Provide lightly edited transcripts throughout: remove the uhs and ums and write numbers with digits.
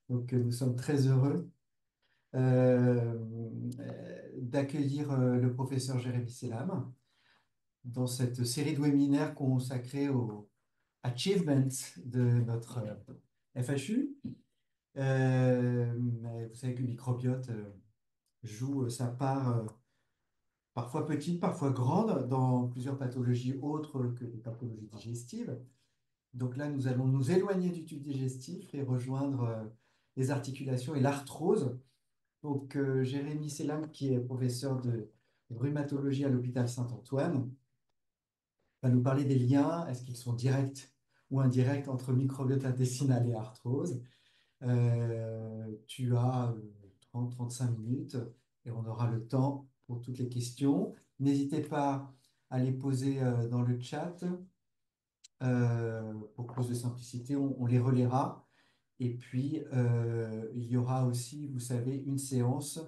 Donc, nous sommes très heureux d'accueillir le professeur Jérémy Selam dans cette série de webinaires consacrée aux achievements de notre FHU. Mais vous savez que le microbiote joue sa part, parfois petite, parfois grande, dans plusieurs pathologies autres que les pathologies digestives. Donc là, nous allons nous éloigner du tube digestif et rejoindre les articulations et l'arthrose. Donc, Jérémy Selam, qui est professeur de rhumatologie à l'hôpital Saint-Antoine, va nous parler des liens. Est-ce qu'ils sont directs ou indirects entre microbiote intestinal et arthrose? Tu as 30-35 minutes et on aura le temps pour toutes les questions. N'hésitez pas à les poser dans le chat. Pour cause de simplicité, on les relaiera. Et puis, il y aura aussi, vous savez, une séance.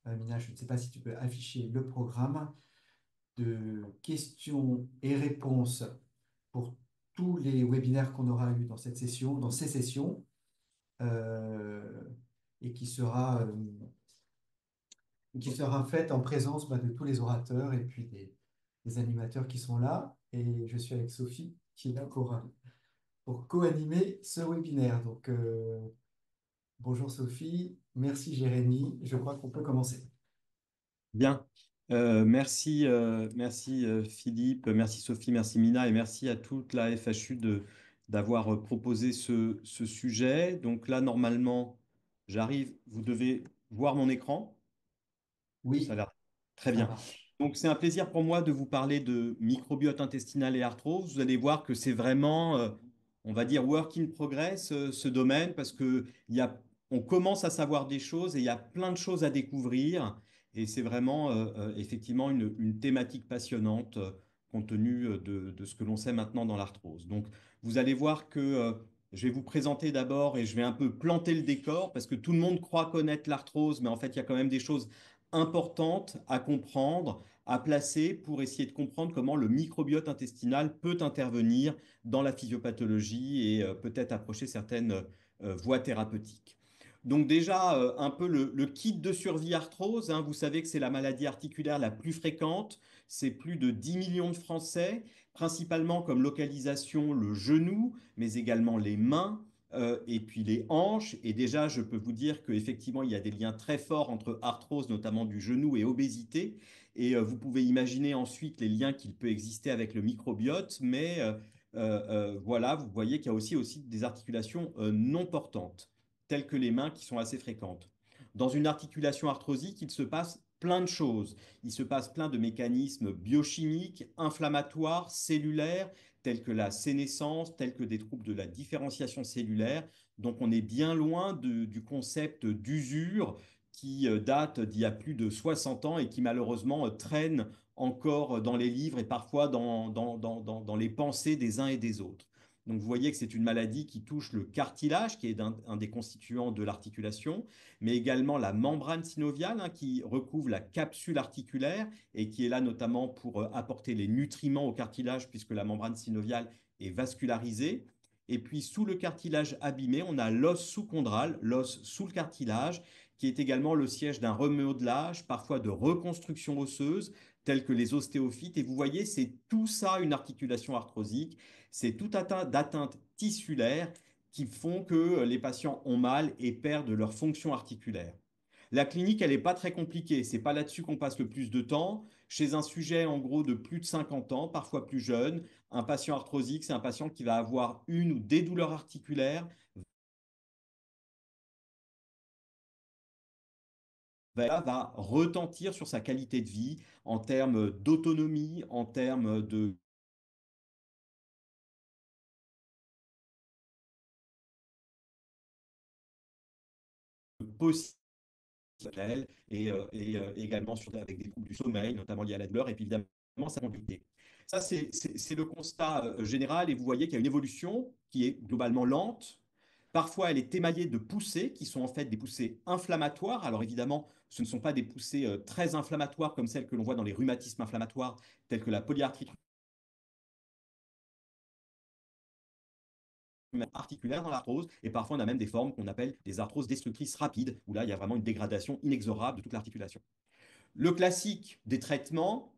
Mina, je ne sais pas si tu peux afficher le programme de questions et réponses pour tous les webinaires qu'on aura eu dans cette session, dans ces sessions, euh, et qui sera faite en présence de tous les orateurs et puis des animateurs qui sont là. Et je suis avec Sophie qui est là pour co-animer ce webinaire. Donc, bonjour Sophie, merci Jérémy. Je crois qu'on peut commencer. Bien. Merci Philippe, merci Sophie, merci Mina et merci à toute la FHU d'avoir proposé ce sujet. Donc là, normalement, j'arrive, vous devez voir mon écran. Ça a Oui, l'air très ça bien. marche. Donc, c'est un plaisir pour moi de vous parler de microbiote intestinal et arthrose. Vous allez voir que c'est vraiment, on va dire, work in progress, ce domaine, parce que on commence à savoir des choses et il y a plein de choses à découvrir. Et c'est vraiment, effectivement, une thématique passionnante, compte tenu de ce que l'on sait maintenant dans l'arthrose. Donc, vous allez voir que je vais vous présenter d'abord et je vais un peu planter le décor, parce que tout le monde croit connaître l'arthrose, mais en fait, il y a quand même des choses importante à comprendre, à placer pour essayer de comprendre comment le microbiote intestinal peut intervenir dans la physiopathologie et peut-être approcher certaines voies thérapeutiques. Donc déjà, un peu le kit de survie arthrose, hein, vous savez que c'est la maladie articulaire la plus fréquente, c'est plus de 10 millions de Français, principalement comme localisation le genou, mais également les mains, et puis les hanches. Et déjà, je peux vous dire qu'effectivement, il y a des liens très forts entre arthrose, notamment du genou, et obésité. Et vous pouvez imaginer ensuite les liens qu'il peut exister avec le microbiote. Mais voilà, vous voyez qu'il y a aussi des articulations non portantes, telles que les mains qui sont assez fréquentes. Dans une articulation arthrosique, il se passe plein de choses. Il se passe plein de mécanismes biochimiques, inflammatoires, cellulaires, tels que la sénescence, tels que des troubles de la différenciation cellulaire. Donc on est bien loin du concept d'usure qui date d'il y a plus de 60 ans et qui malheureusement traîne encore dans les livres et parfois dans les pensées des uns et des autres. Donc vous voyez que c'est une maladie qui touche le cartilage, qui est un des constituants de l'articulation, mais également la membrane synoviale, hein, qui recouvre la capsule articulaire et qui est là notamment pour apporter les nutriments au cartilage, puisque la membrane synoviale est vascularisée. Et puis sous le cartilage abîmé, on a l'os sous-chondral, l'os sous le cartilage, qui est également le siège d'un remodelage, parfois de reconstruction osseuse, telles que les ostéophytes. Et vous voyez, c'est tout ça une articulation arthrosique, c'est tout atteint d'atteinte tissulaire qui font que les patients ont mal et perdent leur fonction articulaire. La clinique, elle n'est pas très compliquée. C'est pas là-dessus qu'on passe le plus de temps. Chez un sujet, en gros, de plus de 50 ans, parfois plus jeune, un patient arthrosique, c'est un patient qui va avoir une ou des douleurs articulaires, va retentir sur sa qualité de vie en termes d'autonomie, en termes de possibilité et également avec des troubles du sommeil, notamment liés à la douleur, et puis évidemment sa mobilité. Ça, c'est le constat général, et vous voyez qu'il y a une évolution qui est globalement lente. Parfois, elle est émaillée de poussées qui sont en fait des poussées inflammatoires. Alors évidemment, ce ne sont pas des poussées très inflammatoires comme celles que l'on voit dans les rhumatismes inflammatoires, tels que la polyarthrite articulaire dans l'arthrose, et parfois on a même des formes qu'on appelle des arthroses destructrices rapides, où là il y a vraiment une dégradation inexorable de toute l'articulation. Le classique des traitements,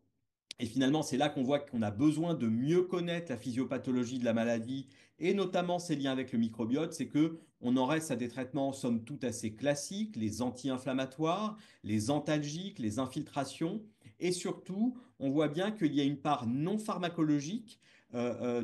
et finalement, c'est là qu'on voit qu'on a besoin de mieux connaître la physiopathologie de la maladie et notamment ses liens avec le microbiote, c'est que on en reste à des traitements somme toute assez classiques, les anti-inflammatoires, les antalgiques, les infiltrations, et surtout, on voit bien qu'il y a une part non pharmacologique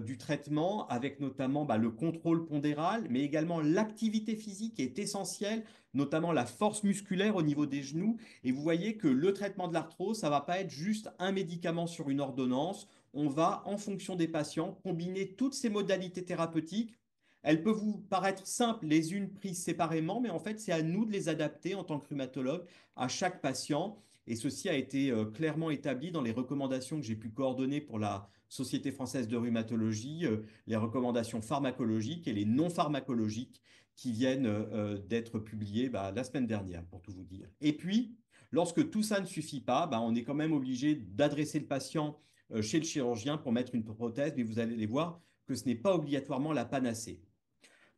du traitement, avec notamment le contrôle pondéral, mais également l'activité physique qui est essentielle, notamment la force musculaire au niveau des genoux. Et vous voyez que le traitement de l'arthrose, ça ne va pas être juste un médicament sur une ordonnance. On va, en fonction des patients, combiner toutes ces modalités thérapeutiques. Elles peuvent vous paraître simples les unes prises séparément, mais en fait, c'est à nous de les adapter en tant que rhumatologue à chaque patient. Et ceci a été clairement établi dans les recommandations que j'ai pu coordonner pour la Société française de rhumatologie, les recommandations pharmacologiques et les non pharmacologiques qui viennent d'être publiées la semaine dernière, pour tout vous dire. Et puis, lorsque tout ça ne suffit pas, on est quand même obligé d'adresser le patient chez le chirurgien pour mettre une prothèse, mais vous allez voir que ce n'est pas obligatoirement la panacée.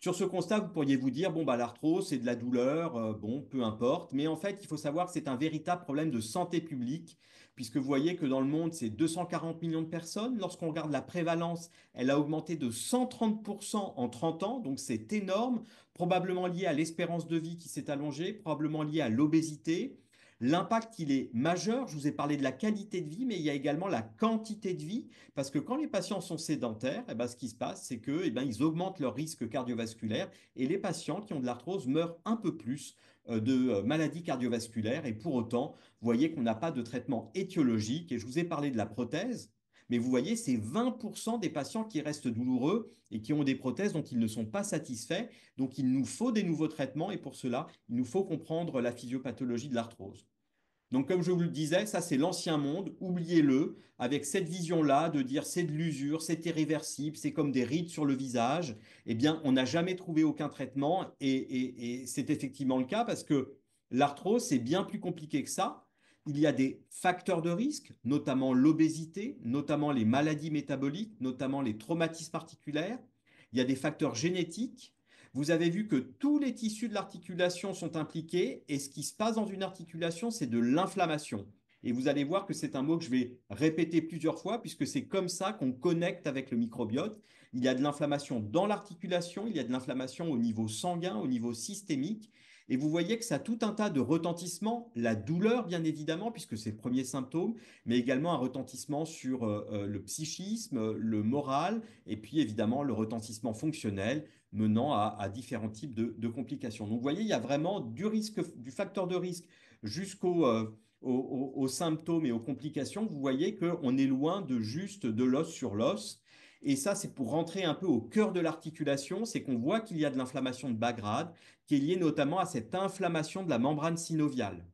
Sur ce constat, vous pourriez vous dire, bon, l'arthrose, c'est de la douleur, bon, peu importe. Mais en fait, il faut savoir que c'est un véritable problème de santé publique, puisque vous voyez que dans le monde, c'est 240 millions de personnes. Lorsqu'on regarde la prévalence, elle a augmenté de 130% en 30 ans, donc c'est énorme, probablement lié à l'espérance de vie qui s'est allongée, probablement lié à l'obésité. L'impact, il est majeur. Je vous ai parlé de la qualité de vie, mais il y a également la quantité de vie. Parce que quand les patients sont sédentaires, ce qui se passe, c'est que, ils augmentent leur risque cardiovasculaire et les patients qui ont de l'arthrose meurent un peu plus de maladies cardiovasculaires. Et pour autant, vous voyez qu'on n'a pas de traitement étiologique. Et je vous ai parlé de la prothèse, mais vous voyez, c'est 20% des patients qui restent douloureux et qui ont des prothèses dont ils ne sont pas satisfaits. Donc, il nous faut des nouveaux traitements et pour cela, il nous faut comprendre la physiopathologie de l'arthrose. Donc, comme je vous le disais, ça c'est l'ancien monde, oubliez-le, avec cette vision-là de dire c'est de l'usure, c'est irréversible, c'est comme des rides sur le visage. Eh bien, on n'a jamais trouvé aucun traitement et c'est effectivement le cas parce que l'arthrose, c'est bien plus compliqué que ça. Il y a des facteurs de risque, notamment l'obésité, notamment les maladies métaboliques, notamment les traumatismes articulaires. Il y a des facteurs génétiques. Vous avez vu que tous les tissus de l'articulation sont impliqués et ce qui se passe dans une articulation, c'est de l'inflammation. Et vous allez voir que c'est un mot que je vais répéter plusieurs fois puisque c'est comme ça qu'on connecte avec le microbiote. Il y a de l'inflammation dans l'articulation, il y a de l'inflammation au niveau sanguin, au niveau systémique. Et vous voyez que ça a tout un tas de retentissements, la douleur bien évidemment, puisque c'est le premier symptôme, mais également un retentissement sur le psychisme, le moral, et puis évidemment le retentissement fonctionnel, menant à différents types complications. Donc, vous voyez, il y a vraiment du risque, du facteur de risque jusqu'aux aux symptômes et aux complications. Vous voyez qu'on est loin de juste de l'os sur l'os. Et ça, c'est pour rentrer un peu au cœur de l'articulation, c'est qu'on voit qu'il y a de l'inflammation de bas grade qui est liée notamment à cette inflammation de la membrane synoviale.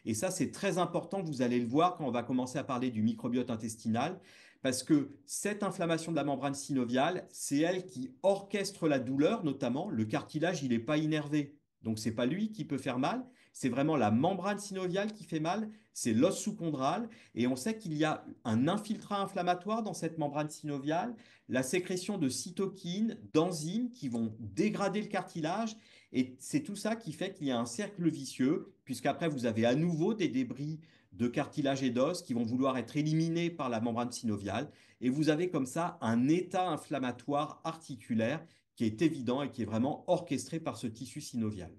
Et ça, c'est très important, vous allez le voir quand on va commencer à parler du microbiote intestinal, parce que cette inflammation de la membrane synoviale, c'est elle qui orchestre la douleur, notamment le cartilage, il n'est pas innervé. Donc, ce n'est pas lui qui peut faire mal, c'est vraiment la membrane synoviale qui fait mal, c'est l'os sous-chondral. Et on sait qu'il y a un infiltrat inflammatoire dans cette membrane synoviale, la sécrétion de cytokines, d'enzymes qui vont dégrader le cartilage. Et c'est tout ça qui fait qu'il y a un cercle vicieux, puisqu'après, vous avez à nouveau des débris de cartilage et d'os qui vont vouloir être éliminés par la membrane synoviale. Et vous avez comme ça un état inflammatoire articulaire qui est évident et qui est vraiment orchestré par ce tissu synovial.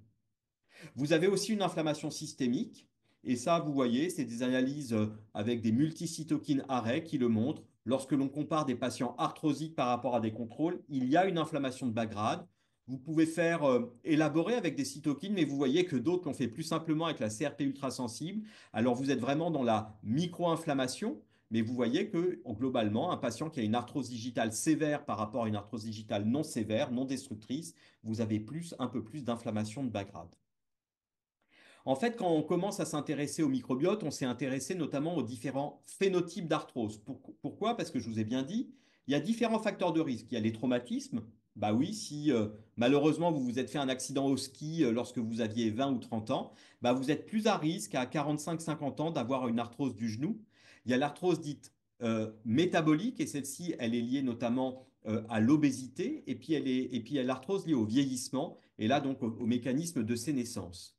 Vous avez aussi une inflammation systémique. Et ça, vous voyez, c'est des analyses avec des multicytokines arrêt qui le montrent. Lorsque l'on compare des patients arthrosiques par rapport à des contrôles, il y a une inflammation de bas grade. Vous pouvez faire élaborer avec des cytokines, mais vous voyez que d'autres l'ont fait plus simplement avec la CRP ultrasensible. Alors vous êtes vraiment dans la micro-inflammation, mais vous voyez que globalement, un patient qui a une arthrose digitale sévère par rapport à une arthrose digitale non sévère, non destructrice, vous avez un peu plus d'inflammation de bas grade. En fait, quand on commence à s'intéresser au microbiote, on s'est intéressé notamment aux différents phénotypes d'arthrose. Pourquoi? Parce que je vous ai bien dit, il y a différents facteurs de risque. Il y a les traumatismes. Bah oui, si malheureusement vous vous êtes fait un accident au ski lorsque vous aviez 20 ou 30 ans, bah vous êtes plus à risque à 45-50 ans d'avoir une arthrose du genou. Il y a l'arthrose dite métabolique et celle-ci, elle est liée notamment à l'obésité et puis à l'arthrose liée au vieillissement et là donc au mécanisme de sénescence.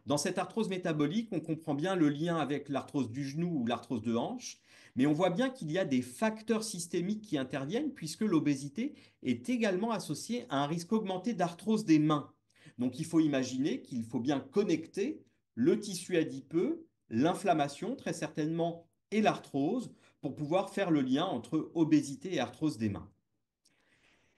Dans cette arthrose métabolique, on comprend bien le lien avec l'arthrose du genou ou l'arthrose de hanche, mais on voit bien qu'il y a des facteurs systémiques qui interviennent puisque l'obésité est également associée à un risque augmenté d'arthrose des mains. Donc il faut imaginer qu'il faut bien connecter le tissu adipeux, l'inflammation très certainement et l'arthrose pour pouvoir faire le lien entre obésité et arthrose des mains.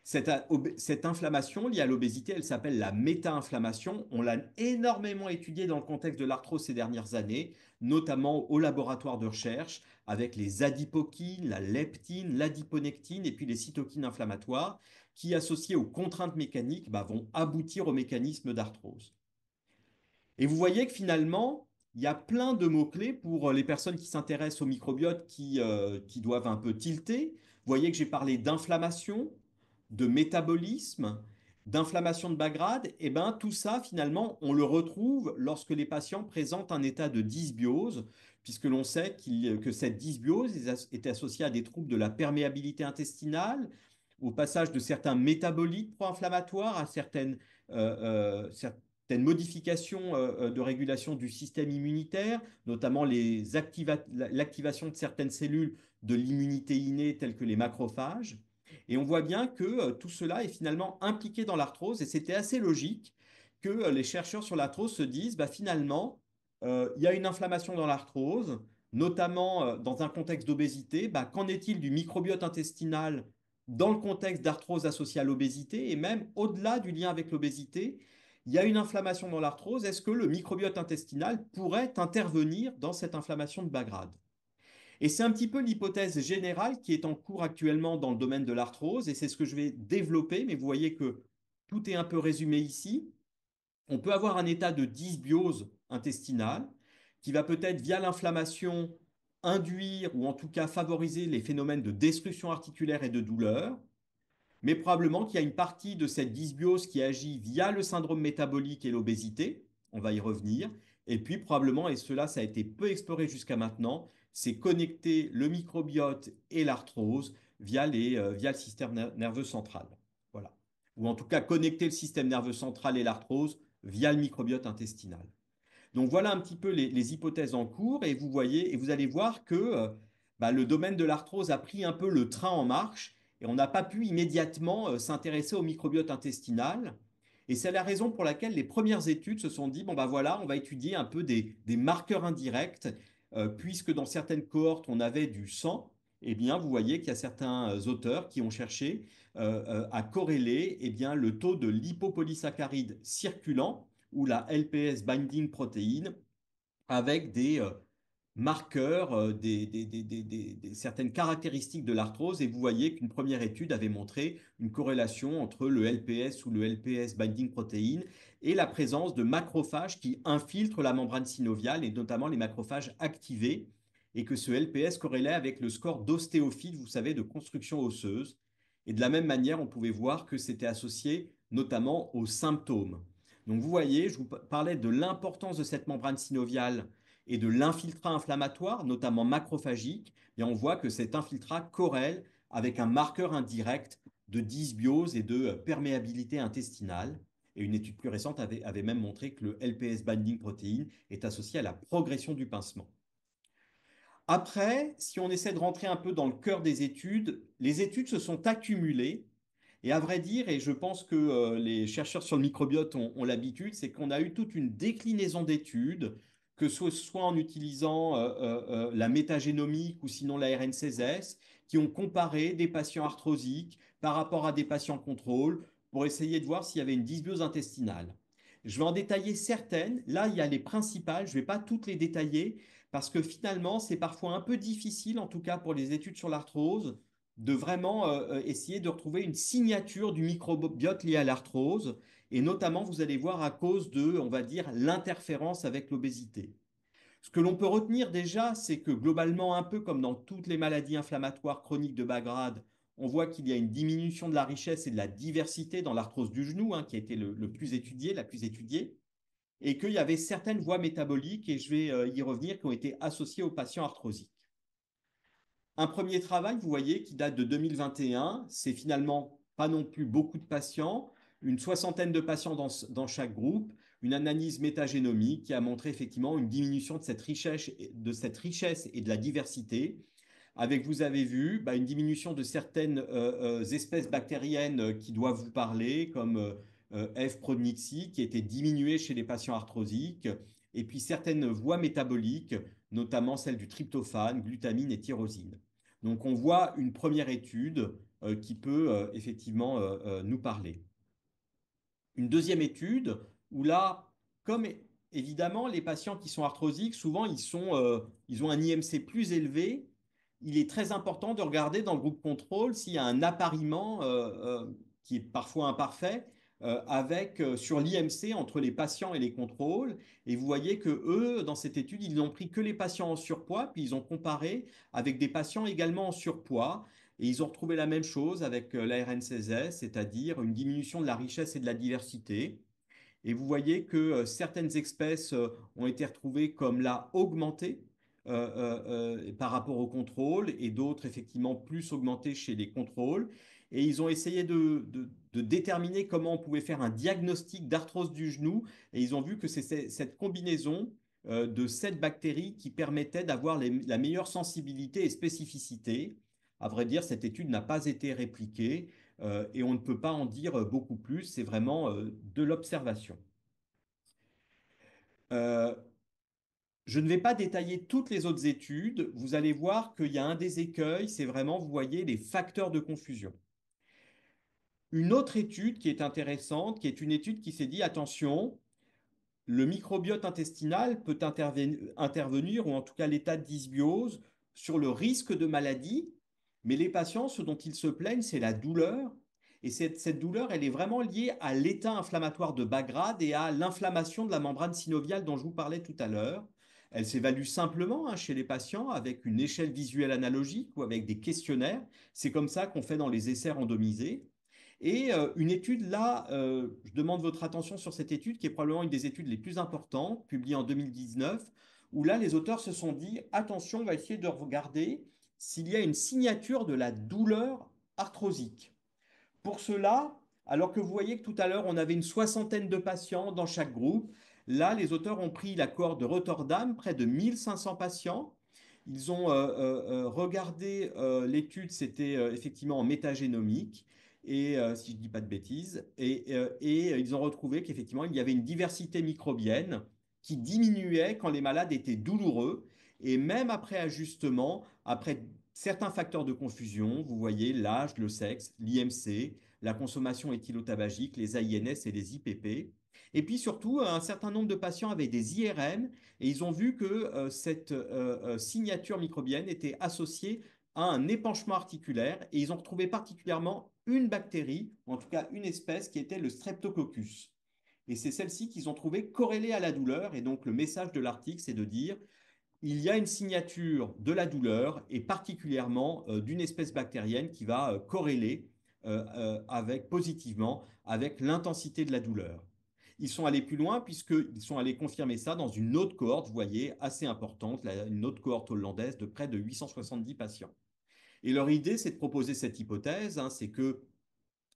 Cette inflammation liée à l'obésité, elle s'appelle la méta-inflammation. On l'a énormément étudiée dans le contexte de l'arthrose ces dernières années, notamment au laboratoire de recherche, avec les adipokines, la leptine, l'adiponectine et puis les cytokines inflammatoires, qui, associées aux contraintes mécaniques, vont aboutir au mécanisme d'arthrose. Et vous voyez que finalement, il y a plein de mots-clés pour les personnes qui s'intéressent au microbiote qui doivent un peu tilter. Vous voyez que j'ai parlé d'inflammation, de métabolisme, d'inflammation de bas grade. Et bien tout ça, finalement, on le retrouve lorsque les patients présentent un état de dysbiose, puisque l'on sait que cette dysbiose est associée à des troubles de la perméabilité intestinale, au passage de certains métabolites pro-inflammatoires, à certaines modifications de régulation du système immunitaire, notamment l'activation de certaines cellules de l'immunité innée telles que les macrophages. Et on voit bien que tout cela est finalement impliqué dans l'arthrose et c'était assez logique que les chercheurs sur l'arthrose se disent finalement, il y a une inflammation dans l'arthrose, notamment dans un contexte d'obésité. Qu'en est-il du microbiote intestinal dans le contexte d'arthrose associée à l'obésité et même au-delà du lien avec l'obésité? Il y a une inflammation dans l'arthrose. Est-ce que le microbiote intestinal pourrait intervenir dans cette inflammation de bas grade? Et c'est un petit peu l'hypothèse générale qui est en cours actuellement dans le domaine de l'arthrose, et c'est ce que je vais développer, mais vous voyez que tout est un peu résumé ici. On peut avoir un état de dysbiose intestinale qui va peut-être, via l'inflammation, induire ou en tout cas favoriser les phénomènes de destruction articulaire et de douleur, mais probablement qu'il y a une partie de cette dysbiose qui agit via le syndrome métabolique et l'obésité, on va y revenir, et puis probablement, et cela ça a été peu exploré jusqu'à maintenant, c'est connecter le microbiote et l'arthrose via le système nerveux central. Voilà. Ou en tout cas connecter le système nerveux central et l'arthrose via le microbiote intestinal. Donc voilà un petit peu les hypothèses en cours et vous voyez et vous allez voir que le domaine de l'arthrose a pris un peu le train en marche et on n'a pas pu immédiatement s'intéresser au microbiote intestinal. Et c'est la raison pour laquelle les premières études se sont dit, bon voilà, on va étudier un peu des marqueurs indirects, puisque dans certaines cohortes, on avait du sang, eh bien, vous voyez qu'il y a certains auteurs qui ont cherché à corréler le taux de lipopolysaccharide circulant, ou la LPS binding protéine, avec des marqueurs, certaines caractéristiques de l'arthrose. Et vous voyez qu'une première étude avait montré une corrélation entre le LPS ou le LPS binding protéine et la présence de macrophages qui infiltrent la membrane synoviale et notamment les macrophages activés et que ce LPS corrélait avec le score d'ostéophyte, vous savez, de construction osseuse. Et de la même manière, on pouvait voir que c'était associé notamment aux symptômes. Donc vous voyez, je vous parlais de l'importance de cette membrane synoviale et de l'infiltrat inflammatoire, notamment macrophagique, et on voit que cet infiltrat corrèle avec un marqueur indirect de dysbiose et de perméabilité intestinale. Et une étude plus récente avait même montré que le LPS binding protein est associé à la progression du pincement. Après, si on essaie de rentrer un peu dans le cœur des études, les études se sont accumulées. Et à vrai dire, et je pense que les chercheurs sur le microbiote ont l'habitude, c'est qu'on a eu toute une déclinaison d'études, que ce soit en utilisant la métagénomique ou sinon la RNCS, qui ont comparé des patients arthrosiques par rapport à des patients contrôle pour essayer de voir s'il y avait une dysbiose intestinale. Je vais en détailler certaines. Là, il y a les principales. Je ne vais pas toutes les détailler parce que finalement, c'est parfois un peu difficile, en tout cas pour les études sur l'arthrose, de vraiment essayer de retrouver une signature du microbiote lié à l'arthrose. Et notamment, vous allez voir à cause de, on va dire, l'interférence avec l'obésité. Ce que l'on peut retenir déjà, c'est que globalement, un peu comme dans toutes les maladies inflammatoires chroniques de bas grade, on voit qu'il y a une diminution de la richesse et de la diversité dans l'arthrose du genou, qui a été le plus étudiée, la plus étudiée, et qu'il y avait certaines voies métaboliques, et je vais y revenir, qui ont été associées aux patients arthrosiques. Un premier travail, vous voyez, qui date de 2021, c'est finalement pas non plus beaucoup de patients, une soixantaine de patients dans chaque groupe, une analyse métagénomique qui a montré effectivement une diminution de cette richesse et de la diversité, avec, vous avez vu, une diminution de certaines espèces bactériennes qui doivent vous parler, comme F. prodnitzii, qui était diminuée chez les patients arthrosiques, et puis certaines voies métaboliques, notamment celles du tryptophane, glutamine et tyrosine. Donc on voit une première étude qui peut effectivement nous parler. Une deuxième étude où là, comme évidemment les patients qui sont arthrosiques, souvent ils ont un IMC plus élevé, il est très important de regarder dans le groupe contrôle s'il y a un appariement qui est parfois imparfait sur l'IMC entre les patients et les contrôles. Et vous voyez que eux, dans cette étude, ils n'ont pris que les patients en surpoids, puis ils ont comparé avec des patients également en surpoids. Et ils ont retrouvé la même chose avec l'ARN16S, c'est-à-dire une diminution de la richesse et de la diversité. Et vous voyez que certaines espèces ont été retrouvées comme là augmentées par rapport au contrôle et d'autres effectivement plus augmentées chez les contrôles. Et ils ont essayé de déterminer comment on pouvait faire un diagnostic d'arthrose du genou. Et ils ont vu que c'est cette combinaison de cette bactérie qui permettait d'avoir la meilleure sensibilité et spécificité. À vrai dire, cette étude n'a pas été répliquée et on ne peut pas en dire beaucoup plus. C'est vraiment de l'observation. Euh, je ne vais pas détailler toutes les autres études. Vous allez voir qu'il y a un des écueils, c'est vraiment, vous voyez, les facteurs de confusion. Une autre étude qui est intéressante, qui est une étude qui s'est dit, attention, le microbiote intestinal peut intervenir, ou en tout cas l'état de dysbiose, sur le risque de maladie, mais les patients, ce dont ils se plaignent, c'est la douleur. Et cette douleur, elle est vraiment liée à l'état inflammatoire de bas grade et à l'inflammation de la membrane synoviale dont je vous parlais tout à l'heure. Elle s'évalue simplement chez les patients avec une échelle visuelle analogique ou avec des questionnaires. C'est comme ça qu'on fait dans les essais randomisés. Et une étude, là, je demande votre attention sur cette étude, qui est probablement une des études les plus importantes, publiée en 2019, où là, les auteurs se sont dit, attention, on va essayer de regarder s'il y a une signature de la douleur arthrosique. Pour cela, alors que vous voyez que tout à l'heure, on avait une soixantaine de patients dans chaque groupe, là, les auteurs ont pris la cohorte de Rotterdam, près de 1500 patients. Ils ont regardé l'étude, c'était effectivement en métagénomique, et si je ne dis pas de bêtises, et ils ont retrouvé qu'effectivement, il y avait une diversité microbienne qui diminuait quand les malades étaient douloureux, et même après ajustement, après certains facteurs de confusion, vous voyez l'âge, le sexe, l'IMC, la consommation éthylotabagique, les AINS et les IPP. Et puis surtout, un certain nombre de patients avaient des IRM et ils ont vu que cette signature microbienne était associée à un épanchement articulaire et ils ont retrouvé particulièrement une bactérie, en tout cas une espèce qui était le Streptococcus. Et c'est celle-ci qu'ils ont trouvée corrélée à la douleur. Et donc le message de l'article, c'est de dire il y a une signature de la douleur et particulièrement d'une espèce bactérienne qui va corréler positivement avec l'intensité de la douleur. Ils sont allés plus loin puisqu'ils sont allés confirmer ça dans une autre cohorte, vous voyez, assez importante, une autre cohorte hollandaise de près de 870 patients. Et leur idée, c'est de proposer cette hypothèse, c'est que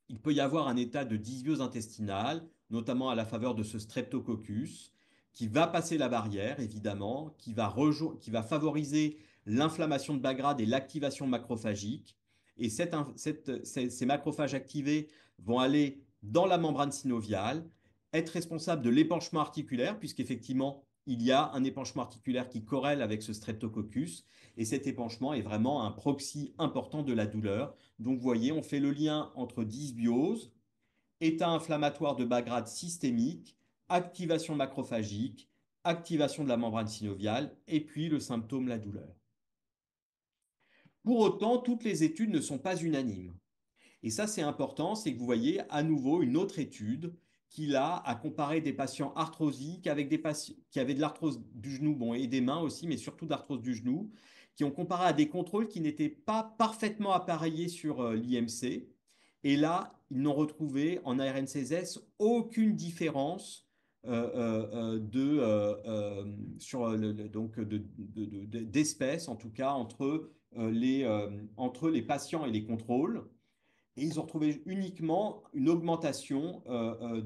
il peut y avoir un état de dysbiose intestinale, notamment à la faveur de ce streptococcus, qui va passer la barrière, évidemment, qui va favoriser l'inflammation de bas grade et l'activation macrophagique. Et ces macrophages activés vont aller dans la membrane synoviale, être responsables de l'épanchement articulaire, puisqu'effectivement, il y a un épanchement articulaire qui corrèle avec ce streptococcus, et cet épanchement est vraiment un proxy important de la douleur. Donc, vous voyez, on fait le lien entre dysbiose, état inflammatoire de bas grade systémique, activation macrophagique, activation de la membrane synoviale, et puis le symptôme, la douleur. Pour autant, toutes les études ne sont pas unanimes. Et ça, c'est important, c'est que vous voyez à nouveau une autre étude qui, là, a comparé des patients arthrosiques avec des patients qui avaient de l'arthrose du genou, bon, et des mains aussi, mais surtout de l'arthrose du genou, qui ont comparé à des contrôles qui n'étaient pas parfaitement appareillés sur l'IMC. Et là, ils n'ont retrouvé en ARN16S aucune différence sur donc d'espèces, en tout cas, entre entre les patients et les contrôles. Et ils ont retrouvé uniquement une augmentation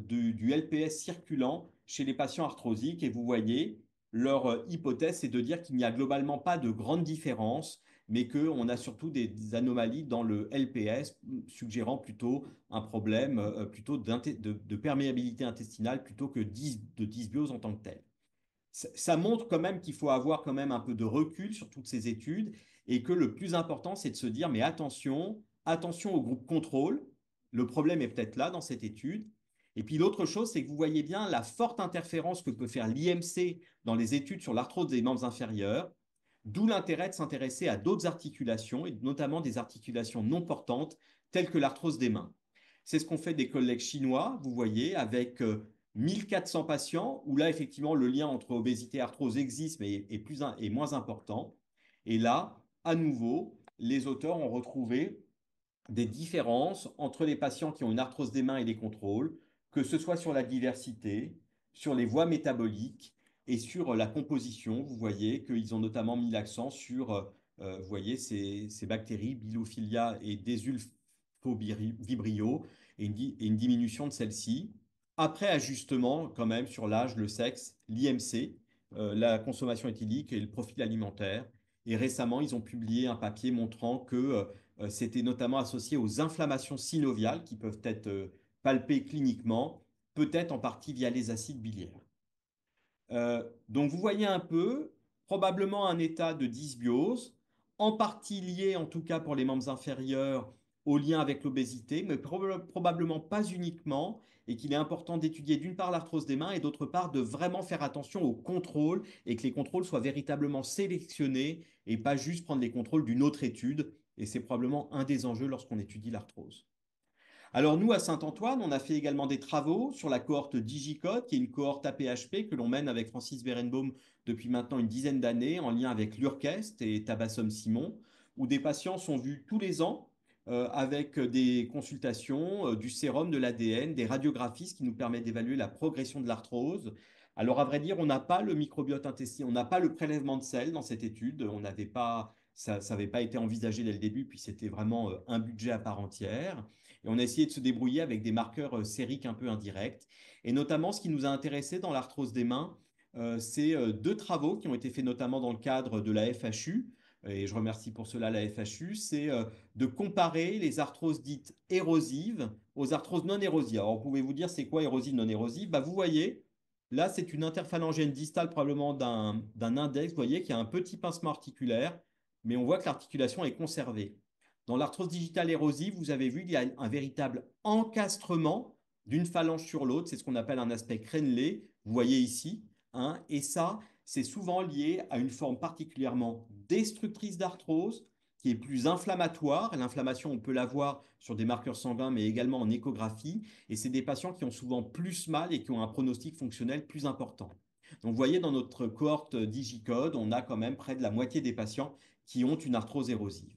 du LPS circulant chez les patients arthrosiques. Et vous voyez, leur hypothèse, c'est de dire qu'il n'y a globalement pas de grande différence, mais qu'on a surtout des anomalies dans le LPS, suggérant plutôt un problème plutôt de perméabilité intestinale plutôt que de dysbiose en tant que telle. Ça montre quand même qu'il faut avoir quand même un peu de recul sur toutes ces études et que le plus important, c'est de se dire, mais attention, attention au groupe contrôle. Le problème est peut-être là dans cette étude. Et puis l'autre chose, c'est que vous voyez bien la forte interférence que peut faire l'IMC dans les études sur l'arthrose des membres inférieurs, d'où l'intérêt de s'intéresser à d'autres articulations, et notamment des articulations non portantes, telles que l'arthrose des mains. C'est ce qu'ont fait des collègues chinois, vous voyez, avec 1400 patients, où là, effectivement, le lien entre obésité et arthrose existe, mais est moins important. Et là, à nouveau, les auteurs ont retrouvé des différences entre les patients qui ont une arthrose des mains et les contrôles, que ce soit sur la diversité, sur les voies métaboliques et sur la composition. Vous voyez qu'ils ont notamment mis l'accent sur vous voyez, ces bactéries, Bilophilia et Desulfovibrio, et une diminution de celle-ci. Après ajustement, quand même, sur l'âge, le sexe, l'IMC, la consommation éthylique et le profil alimentaire. Et récemment, ils ont publié un papier montrant que c'était notamment associé aux inflammations synoviales qui peuvent être palpées cliniquement, peut-être en partie via les acides biliaires. Donc vous voyez un peu, probablement un état de dysbiose, en partie lié en tout cas pour les membres inférieurs au lien avec l'obésité, mais probablement pas uniquement, et qu'il est important d'étudier d'une part l'arthrose des mains et d'autre part de vraiment faire attention aux contrôles et que les contrôles soient véritablement sélectionnés et pas juste prendre les contrôles d'une autre étude. Et c'est probablement un des enjeux lorsqu'on étudie l'arthrose. Alors nous, à Saint-Antoine, on a fait également des travaux sur la cohorte Digicode, qui est une cohorte APHP que l'on mène avec Francis Berenbaum depuis maintenant une dizaine d'années, en lien avec l'Urquest et Tabassum Simon, où des patients sont vus tous les ans avec des consultations, du sérum, de l'ADN, des radiographies, ce qui nous permet d'évaluer la progression de l'arthrose. Alors à vrai dire, on n'a pas le microbiote intestinal, on n'a pas le prélèvement de sel dans cette étude, on n'avait pas, ça n'avait pas été envisagé dès le début, puis c'était vraiment un budget à part entière. Et on a essayé de se débrouiller avec des marqueurs sériques un peu indirects. Et notamment, ce qui nous a intéressé dans l'arthrose des mains, c'est deux travaux qui ont été faits notamment dans le cadre de la FHU. Et je remercie pour cela la FHU, c'est de comparer les arthroses dites érosives aux arthroses non érosives. Alors, pouvez-vous dire c'est quoi érosive, non érosive? Bah, vous voyez, là, c'est une interphalangienne distale probablement d'un index. Vous voyez qu'il y a un petit pincement articulaire, mais on voit que l'articulation est conservée. Dans l'arthrose digitale érosive, vous avez vu qu'il y a un véritable encastrement d'une phalange sur l'autre. C'est ce qu'on appelle un aspect crénelé. Vous voyez ici, hein, et ça, c'est souvent lié à une forme particulièrement destructrice d'arthrose qui est plus inflammatoire. L'inflammation, on peut la voir sur des marqueurs sanguins, mais également en échographie. Et c'est des patients qui ont souvent plus mal et qui ont un pronostic fonctionnel plus important. Donc, vous voyez, dans notre cohorte Digicode, on a quand même près de la moitié des patients qui ont une arthrose érosive.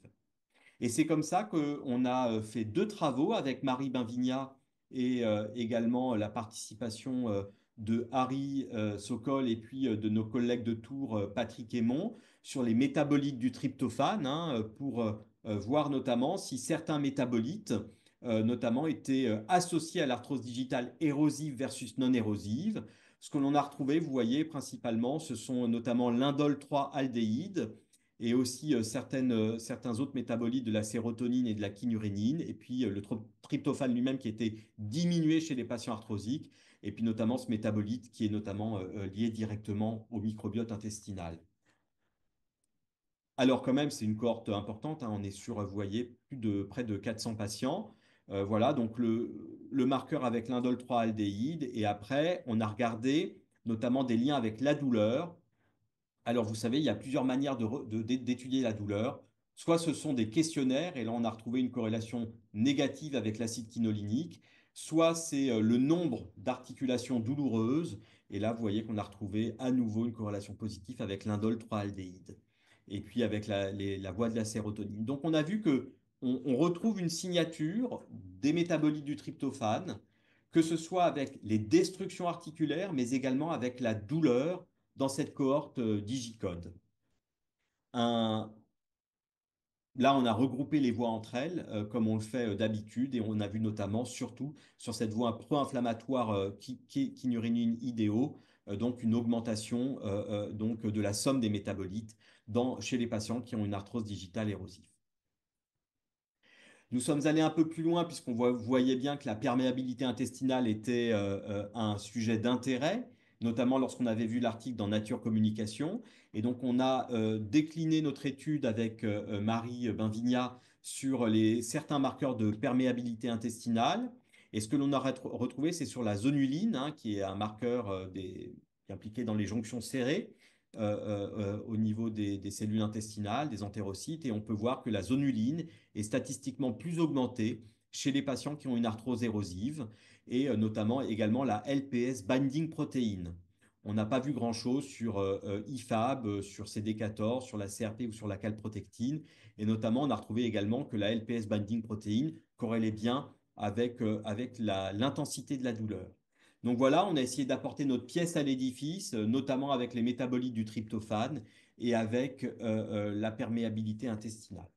Et c'est comme ça qu'on a fait deux travaux avec Marie Benvigna et également la participation de Harry Sokol et puis de nos collègues de Tours, Patrick Aymon, sur les métabolites du tryptophane, hein, pour voir notamment si certains métabolites, notamment, étaient associés à l'arthrose digitale érosive versus non érosive. Ce que l'on a retrouvé, vous voyez, principalement, ce sont notamment l'indole 3 aldéhyde, et aussi certains autres métabolites de la sérotonine et de la kynurénine, et puis le tryptophane lui-même qui était diminué chez les patients arthrosiques, et puis notamment ce métabolite qui est notamment lié directement au microbiote intestinal. Alors quand même, c'est une cohorte importante, hein, on est sur, vous voyez, près de 400 patients. Voilà, donc le marqueur avec l'indole 3 aldéhyde, et après, on a regardé notamment des liens avec la douleur. Alors, vous savez, il y a plusieurs manières d'étudier la douleur. Soit ce sont des questionnaires, et là, on a retrouvé une corrélation négative avec l'acide quinolynique. Soit c'est le nombre d'articulations douloureuses. Et là, vous voyez qu'on a retrouvé à nouveau une corrélation positive avec l'indole 3-aldéhyde. Et puis avec la voie de la sérotonine. Donc, on a vu que on retrouve une signature des métabolites du tryptophane, que ce soit avec les destructions articulaires, mais également avec la douleur dans cette cohorte Digicode. Un, là, on a regroupé les voies entre elles, comme on le fait d'habitude, et on a vu notamment, surtout, sur cette voie pro-inflammatoire kynurénine IDO, donc une augmentation donc, de la somme des métabolites chez les patients qui ont une arthrose digitale érosive. Nous sommes allés un peu plus loin puisqu'on voyait bien que la perméabilité intestinale était un sujet d'intérêt, notamment lorsqu'on avait vu l'article dans Nature Communication. Et donc on a décliné notre étude avec Marie Benvigna sur certains marqueurs de perméabilité intestinale. Et ce que l'on a retrouvé, c'est sur la zonuline, hein, qui est un marqueur qui est impliqué dans les jonctions serrées. Au niveau des cellules intestinales, des entérocytes, et on peut voir que la zonuline est statistiquement plus augmentée chez les patients qui ont une arthrose érosive et notamment également la LPS binding protein. On n'a pas vu grand-chose sur IFAB, sur CD14, sur la CRP ou sur la calprotectine. Et notamment, on a retrouvé également que la LPS binding protein corrélait bien avec l'intensité de la douleur. Donc voilà, on a essayé d'apporter notre pièce à l'édifice, notamment avec les métabolites du tryptophane et avec la perméabilité intestinale.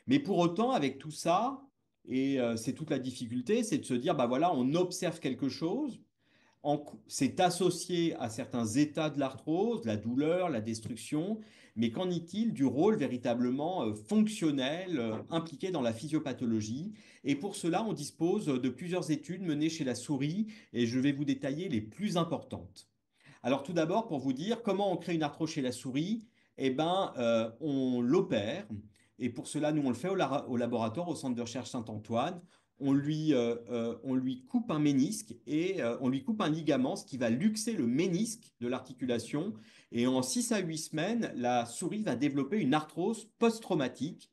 Mais pour autant, avec tout ça, et c'est toute la difficulté, c'est de se dire, bah voilà, on observe quelque chose, c'est associé à certains états de l'arthrose, la douleur, la destruction, mais qu'en est-il du rôle véritablement fonctionnel impliqué dans la physiopathologie? Et pour cela, on dispose de plusieurs études menées chez la souris, et je vais vous détailler les plus importantes. Alors tout d'abord, pour vous dire comment on crée une arthrose chez la souris, eh ben, on l'opère. Et pour cela, nous, on le fait au laboratoire, au centre de recherche Saint-Antoine. On lui coupe un ménisque et on lui coupe un ligament, ce qui va luxer le ménisque de l'articulation. Et en 6 à 8 semaines, la souris va développer une arthrose post-traumatique.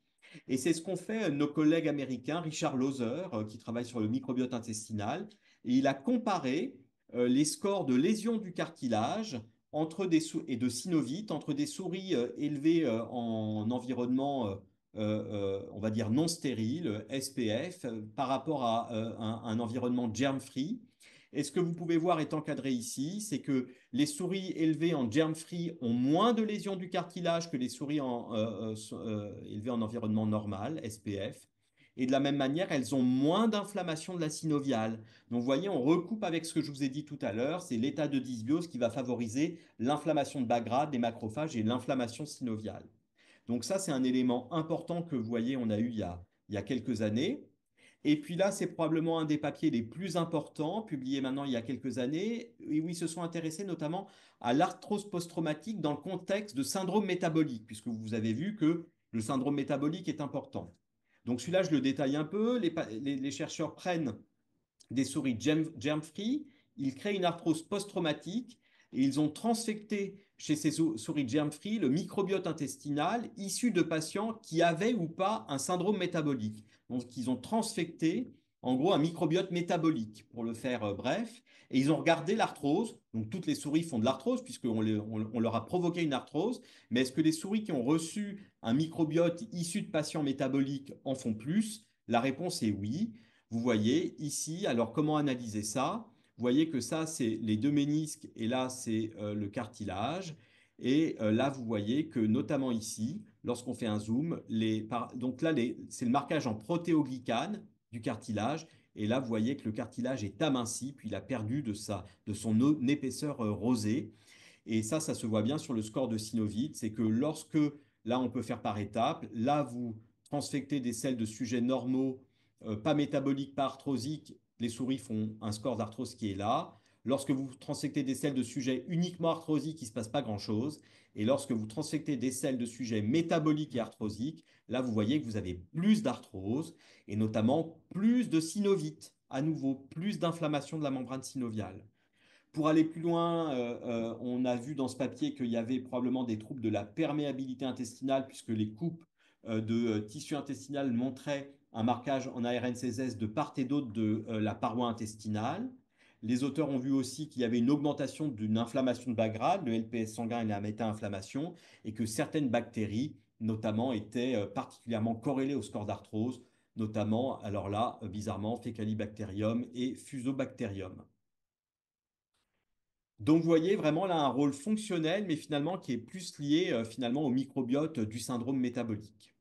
Et c'est ce qu'ont fait nos collègues américains, Richard Lozer, qui travaille sur le microbiote intestinal. Et il a comparé les scores de lésions du cartilage et de synovite entre des souris élevées en environnement, on va dire, non stérile, SPF, par rapport à un environnement germ-free. Et ce que vous pouvez voir est encadré ici, c'est que les souris élevées en germ-free ont moins de lésions du cartilage que les souris élevées en environnement normal, SPF. Et de la même manière, elles ont moins d'inflammation de la synoviale. Donc, vous voyez, on recoupe avec ce que je vous ai dit tout à l'heure, c'est l'état de dysbiose qui va favoriser l'inflammation de bas grade des macrophages et l'inflammation synoviale. Donc ça, c'est un élément important que vous voyez, on a eu il y a quelques années. Et puis là, c'est probablement un des papiers les plus importants, publié maintenant il y a quelques années, et où ils se sont intéressés notamment à l'arthrose post-traumatique dans le contexte de syndrome métabolique, puisque vous avez vu que le syndrome métabolique est important. Donc celui-là, je le détaille un peu. Les chercheurs prennent des souris germ-free, ils créent une arthrose post-traumatique et ils ont transfecté chez ces souris germ-free le microbiote intestinal issu de patients qui avaient ou pas un syndrome métabolique. Donc, ils ont transfecté en gros un microbiote métabolique, pour le faire bref, et ils ont regardé l'arthrose. Donc, toutes les souris font de l'arthrose puisqu'on leur a provoqué une arthrose, mais est-ce que les souris qui ont reçu un microbiote issu de patients métaboliques en font plus? La réponse est oui. Vous voyez ici, alors comment analyser ça? Vous voyez que ça, c'est les deux ménisques et là, c'est le cartilage. Et là, vous voyez que notamment ici, lorsqu'on fait un zoom, donc là, c'est le marquage en protéoglycane du cartilage. Et là, vous voyez que le cartilage est aminci, puis il a perdu de son épaisseur rosée. Et ça se voit bien sur le score de synovite. C'est que lorsque, là, on peut faire par étapes, là, vous transfectez des selles de sujets normaux, pas métaboliques, pas arthrosiques, les souris font un score d'arthrose qui est là. Lorsque vous transfectez des selles de sujets uniquement arthrosiques, il ne se passe pas grand-chose. Et lorsque vous transfectez des selles de sujets métaboliques et arthrosiques, là, vous voyez que vous avez plus d'arthrose et notamment plus de synovite, à nouveau, plus d'inflammation de la membrane synoviale. Pour aller plus loin, on a vu dans ce papier qu'il y avait probablement des troubles de la perméabilité intestinale, puisque les coupes de tissu intestinal montraient un marquage en ARNCSS de part et d'autre de la paroi intestinale. Les auteurs ont vu aussi qu'il y avait une augmentation d'une inflammation de bas grade, le LPS sanguin et la méta-inflammation, et que certaines bactéries, notamment, étaient particulièrement corrélées au score d'arthrose, notamment, alors là, bizarrement, Faecalibacterium et Fusobacterium. Donc, vous voyez vraiment là un rôle fonctionnel, mais finalement qui est plus lié finalement au microbiote du syndrome métabolique.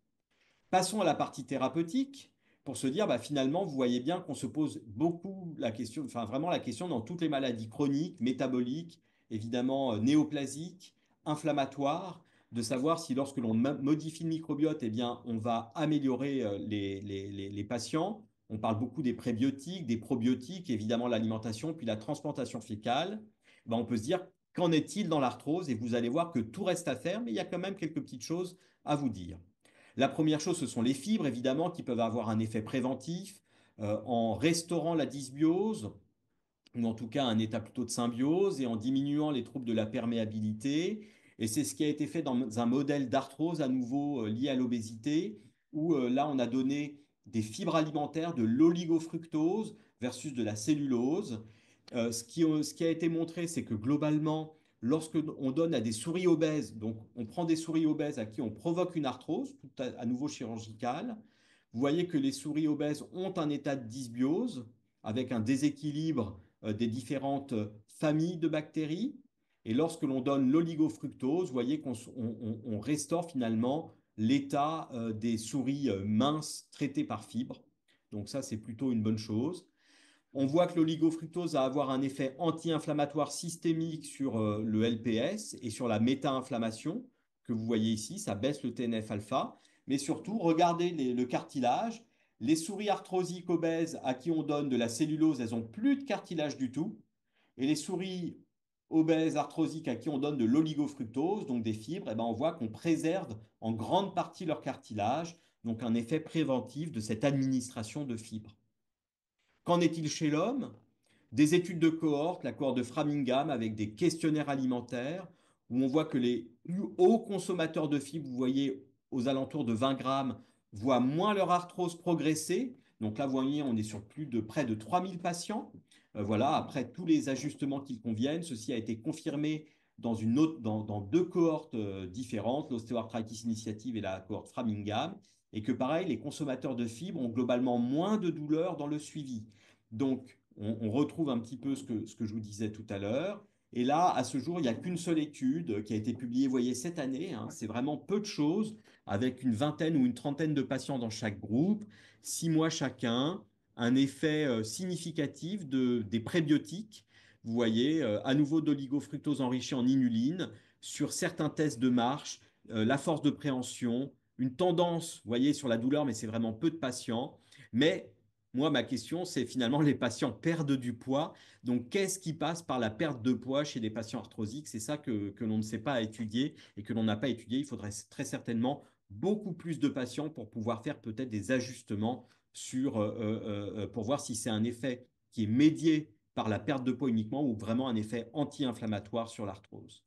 Passons à la partie thérapeutique pour se dire, bah, finalement, vous voyez bien qu'on se pose beaucoup la question, enfin vraiment la question dans toutes les maladies chroniques, métaboliques, évidemment néoplasiques, inflammatoires, de savoir si lorsque l'on modifie le microbiote, eh bien, on va améliorer les patients. On parle beaucoup des prébiotiques, des probiotiques, évidemment l'alimentation, puis la transplantation fécale. Ben, on peut se dire, qu'en est-il dans l'arthrose? Et vous allez voir que tout reste à faire, mais il y a quand même quelques petites choses à vous dire. La première chose, ce sont les fibres, évidemment, qui peuvent avoir un effet préventif en restaurant la dysbiose, ou en tout cas un état plutôt de symbiose, et en diminuant les troubles de la perméabilité. Et c'est ce qui a été fait dans un modèle d'arthrose à nouveau lié à l'obésité, où là, on a donné des fibres alimentaires, de l'oligofructose versus de la cellulose. Ce qui a été montré, c'est que globalement, lorsque on donne à des souris obèses, donc on prend des souris obèses à qui on provoque une arthrose, tout à nouveau chirurgicale, vous voyez que les souris obèses ont un état de dysbiose avec un déséquilibre des différentes familles de bactéries. Et lorsque l'on donne l'oligofructose, vous voyez qu'on restaure finalement l'état des souris minces traitées par fibre. Donc ça, c'est plutôt une bonne chose. On voit que l'oligofructose va avoir un effet anti-inflammatoire systémique sur le LPS et sur la méta-inflammation que vous voyez ici. Ça baisse le TNF-alpha. Mais surtout, regardez le cartilage. Les souris arthrosiques obèses à qui on donne de la cellulose, elles n'ont plus de cartilage du tout. Et les souris obèses arthrosiques à qui on donne de l'oligofructose, donc des fibres, eh ben on voit qu'on préserve en grande partie leur cartilage, donc un effet préventif de cette administration de fibres. Qu'en est-il chez l'homme? Des études de cohorte, la cohorte de Framingham, avec des questionnaires alimentaires, où on voit que les plus hauts consommateurs de fibres, vous voyez aux alentours de 20 grammes, voient moins leur arthrose progresser. Donc là, vous voyez, on est sur plus de près de 3000 patients. Voilà, après tous les ajustements qui conviennent, ceci a été confirmé dans deux cohortes différentes, l'ostéoarthritis initiative et la cohorte Framingham, et que pareil, les consommateurs de fibres ont globalement moins de douleurs dans le suivi. Donc, on retrouve un petit peu ce que je vous disais tout à l'heure. Et là, à ce jour, il n'y a qu'une seule étude qui a été publiée, vous voyez, cette année. Hein. C'est vraiment peu de choses, avec une vingtaine ou une trentaine de patients dans chaque groupe, 6 mois chacun, un effet significatif des prébiotiques. Vous voyez, à nouveau d'oligofructose enrichie en inuline, sur certains tests de marche, la force de préhension, une tendance, vous voyez, sur la douleur, mais c'est vraiment peu de patients. Mais moi, ma question, c'est finalement les patients perdent du poids. Donc, qu'est-ce qui passe par la perte de poids chez les patients arthrosiques? C'est ça que l'on ne sait pas étudier et que l'on n'a pas étudié. Il faudrait très certainement beaucoup plus de patients pour pouvoir faire peut-être des ajustements pour voir si c'est un effet qui est médié par la perte de poids uniquement ou vraiment un effet anti-inflammatoire sur l'arthrose.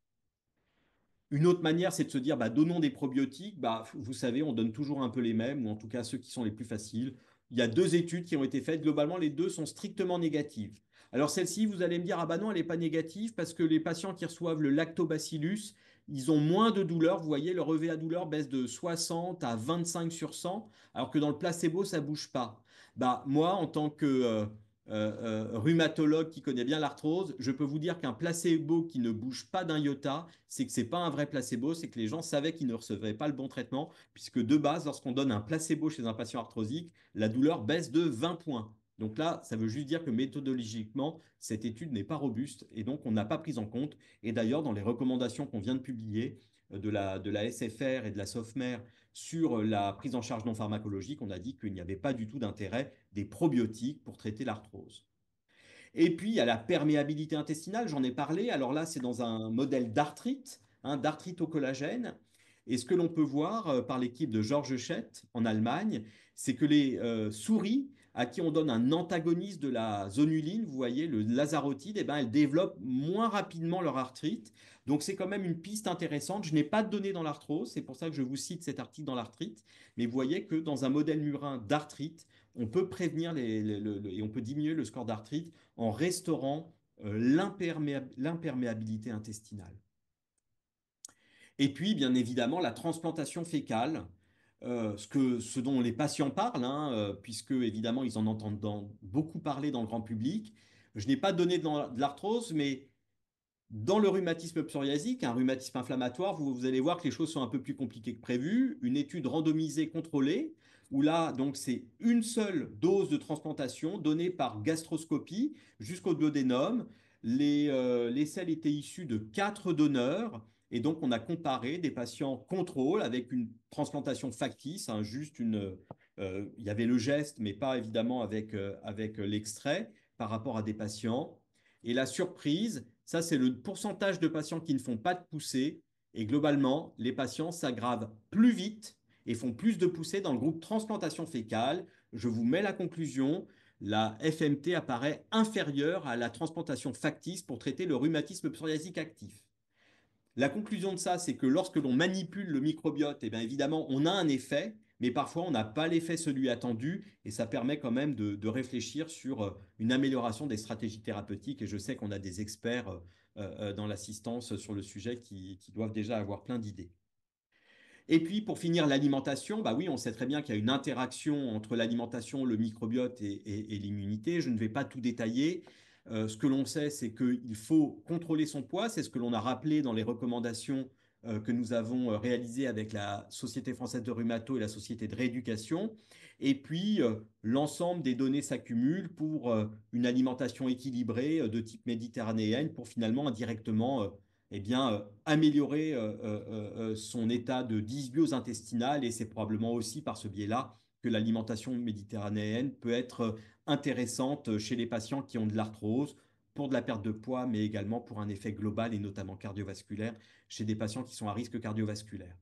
Une autre manière, c'est de se dire, bah, donnons des probiotiques. Bah, vous savez, on donne toujours un peu les mêmes, ou en tout cas ceux qui sont les plus faciles. Il y a deux études qui ont été faites. Globalement, les deux sont strictement négatives. Alors celle-ci, vous allez me dire, ah bah non, elle n'est pas négative parce que les patients qui reçoivent le lactobacillus, ils ont moins de douleur. Vous voyez, leur EVA douleur baisse de 60 à 25 sur 100, alors que dans le placebo, ça bouge pas. Bah, moi, en tant que rhumatologue qui connaît bien l'arthrose, je peux vous dire qu'un placebo qui ne bouge pas d'un iota, c'est que ce n'est pas un vrai placebo, c'est que les gens savaient qu'ils ne recevaient pas le bon traitement, puisque de base, lorsqu'on donne un placebo chez un patient arthrosique, la douleur baisse de 20 points. Donc là, ça veut juste dire que méthodologiquement, cette étude n'est pas robuste et donc on n'a pas pris en compte. Et d'ailleurs, dans les recommandations qu'on vient de publier de la SFR et de la SOFMER sur la prise en charge non pharmacologique, on a dit qu'il n'y avait pas du tout d'intérêt des probiotiques pour traiter l'arthrose. Et puis, il y a la perméabilité intestinale, j'en ai parlé. Alors là, c'est dans un modèle d'arthrite, hein, d'arthrite au collagène. Et ce que l'on peut voir par l'équipe de Georges Schett en Allemagne, c'est que les souris à qui on donne un antagoniste de la zonuline, vous voyez, le lazarotide, eh ben, elles développent moins rapidement leur arthrite. Donc c'est quand même une piste intéressante. Je n'ai pas de données dans l'arthrose, c'est pour ça que je vous cite cet article dans l'arthrite. Mais vous voyez que dans un modèle murin d'arthrite, on peut prévenir et on peut diminuer le score d'arthrite en restaurant l'imperméabilité intestinale. Et puis, bien évidemment, la transplantation fécale, ce dont les patients parlent, hein, puisque évidemment, ils en entendent beaucoup parler dans le grand public. Je n'ai pas donné de l'arthrose, mais Dans le rhumatisme psoriasique, un rhumatisme inflammatoire, vous allez voir que les choses sont un peu plus compliquées que prévu. Une étude randomisée contrôlée, où là, donc, c'est une seule dose de transplantation donnée par gastroscopie jusqu'au duodénum. Les selles étaient issues de 4 donneurs. Et donc, on a comparé des patients contrôle avec une transplantation factice, hein, il y avait le geste, mais pas évidemment avec l'extrait par rapport à des patients. Et la surprise, ça, c'est le pourcentage de patients qui ne font pas de poussée. Et globalement, les patients s'aggravent plus vite et font plus de poussée dans le groupe transplantation fécale. Je vous mets la conclusion. La FMT apparaît inférieure à la transplantation factice pour traiter le rhumatisme psoriasique actif. La conclusion de ça, c'est que lorsque l'on manipule le microbiote, eh bien évidemment, on a un effet, mais parfois on n'a pas l'effet celui attendu, et ça permet quand même de réfléchir sur une amélioration des stratégies thérapeutiques. Et je sais qu'on a des experts dans l'assistance sur le sujet qui doivent déjà avoir plein d'idées. Et puis, pour finir, l'alimentation, bah oui, on sait très bien qu'il y a une interaction entre l'alimentation, le microbiote et l'immunité. Je ne vais pas tout détailler. Ce que l'on sait, c'est qu'il faut contrôler son poids. C'est ce que l'on a rappelé dans les recommandations que nous avons réalisées avec la Société française de rhumato et la Société de rééducation. Et puis, l'ensemble des données s'accumulent pour une alimentation équilibrée de type méditerranéenne pour finalement indirectement eh bien, améliorer son état de dysbiose intestinale. Et c'est probablement aussi par ce biais-là que l'alimentation méditerranéenne peut être intéressante chez les patients qui ont de l'arthrose, pour de la perte de poids, mais également pour un effet global et notamment cardiovasculaire chez des patients qui sont à risque cardiovasculaire.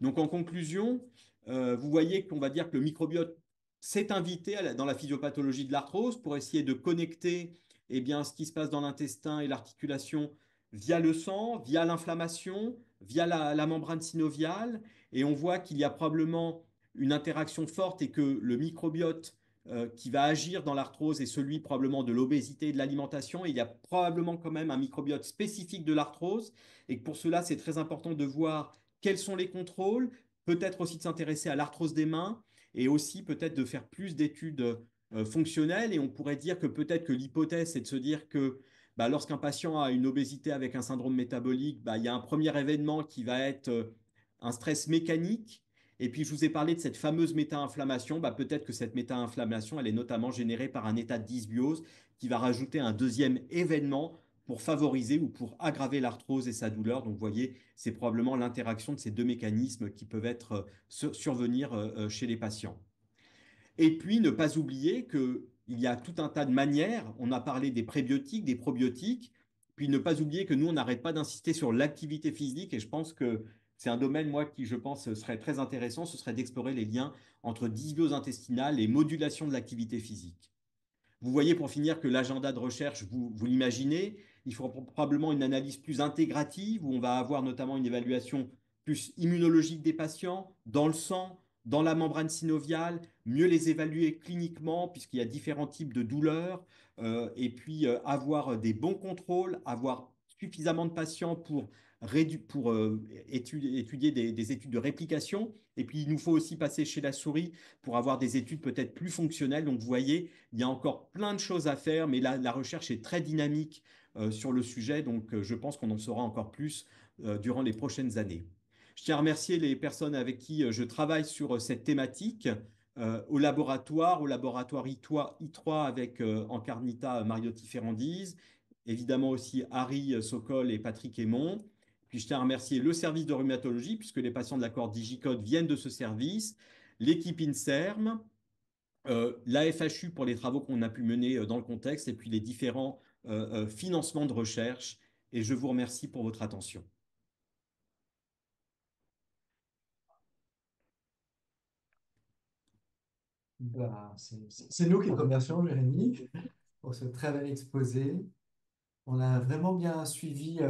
Donc en conclusion, vous voyez qu'on va dire que le microbiote s'est invité dans la physiopathologie de l'arthrose pour essayer de connecter eh bien, ce qui se passe dans l'intestin et l'articulation via le sang, via l'inflammation, via la membrane synoviale. Et on voit qu'il y a probablement une interaction forte et que le microbiote qui va agir dans l'arthrose est celui probablement de l'obésité et de l'alimentation. Et il y a probablement quand même un microbiote spécifique de l'arthrose. Et que pour cela, c'est très important de voir quels sont les contrôles, peut-être aussi de s'intéresser à l'arthrose des mains et aussi peut-être de faire plus d'études fonctionnelles. Et on pourrait dire que peut-être que l'hypothèse, c'est de se dire que bah, lorsqu'un patient a une obésité avec un syndrome métabolique, bah, il y a un premier événement qui va être un stress mécanique. Et puis, je vous ai parlé de cette fameuse méta-inflammation. Bah, peut-être que cette méta-inflammation, elle est notamment générée par un état de dysbiose qui va rajouter un deuxième événement pour favoriser ou pour aggraver l'arthrose et sa douleur. Donc, vous voyez, c'est probablement l'interaction de ces deux mécanismes qui peuvent survenir chez les patients. Et puis, ne pas oublier qu'il y a tout un tas de manières. On a parlé des prébiotiques, des probiotiques. Puis, ne pas oublier que nous, on n'arrête pas d'insister sur l'activité physique. Et je pense que c'est un domaine, moi, qui, je pense, serait très intéressant. Ce serait d'explorer les liens entre dysbiose intestinale et modulation de l'activité physique. Vous voyez pour finir que l'agenda de recherche, vous l'imaginez, il faut probablement une analyse plus intégrative où on va avoir notamment une évaluation plus immunologique des patients, dans le sang, dans la membrane synoviale, mieux les évaluer cliniquement puisqu'il y a différents types de douleurs, et puis avoir des bons contrôles, avoir suffisamment de patients pour étudier des études de réplication. Et puis il nous faut aussi passer chez la souris pour avoir des études peut-être plus fonctionnelles. Donc vous voyez, il y a encore plein de choses à faire, mais la recherche est très dynamique sur le sujet, donc je pense qu'on en saura encore plus durant les prochaines années. Je tiens à remercier les personnes avec qui je travaille sur cette thématique, au laboratoire I3 avec Encarnita Mariotti Ferrandise, évidemment aussi Harry Sokol et Patrick Aymon. Puis je tiens à remercier le service de rhumatologie, puisque les patients de l'accord Digicode viennent de ce service, l'équipe INSERM, la FHU pour les travaux qu'on a pu mener dans le contexte et puis les différents financements de recherche. Et je vous remercie pour votre attention. Bah, c'est nous qui te remercions, Jérémy, pour ce très bel exposé. On a vraiment bien suivi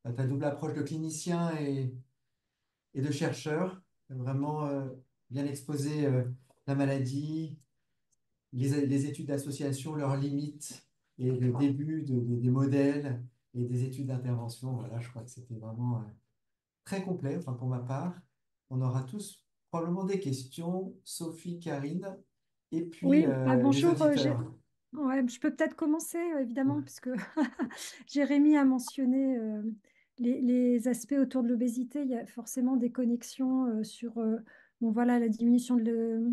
ta double approche de clinicien et de chercheur. Vraiment bien exposé la maladie, les études d'association, leurs limites et le début des modèles et des études d'intervention. Voilà, je crois que c'était vraiment très complet, enfin pour ma part. On aura tous probablement des questions, Sophie, Karine, et puis Oui, les bonjour, auditeurs. Ouais, je peux peut-être commencer, évidemment, Ouais. puisque Jérémy a mentionné les aspects autour de l'obésité. Il y a forcément des connexions sur bon, voilà, la diminution de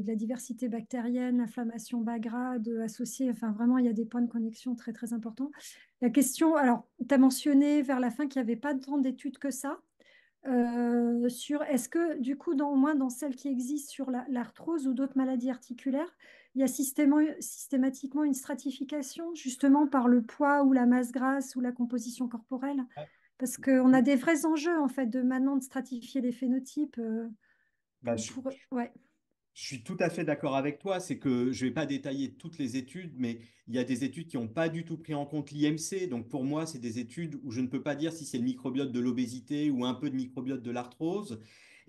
la diversité bactérienne, l'inflammation bas grade associée. Enfin, vraiment, il y a des points de connexion très, très importants. La question, alors, tu as mentionné vers la fin qu'il n'y avait pas tant d'études que ça. Sur est-ce que du coup, au moins dans celles qui existent sur l'arthrose ou d'autres maladies articulaires, il y a systématiquement une stratification justement par le poids ou la masse grasse ou la composition corporelle? Parce qu'on a des vrais enjeux en fait de maintenant de stratifier les phénotypes Bah, je, Ouais. Je suis tout à fait d'accord avec toi. C'est que je ne vais pas détailler toutes les études, mais il y a des études qui n'ont pas du tout pris en compte l'IMC. Donc pour moi, c'est des études où je ne peux pas dire si c'est le microbiote de l'obésité ou un peu de microbiote de l'arthrose.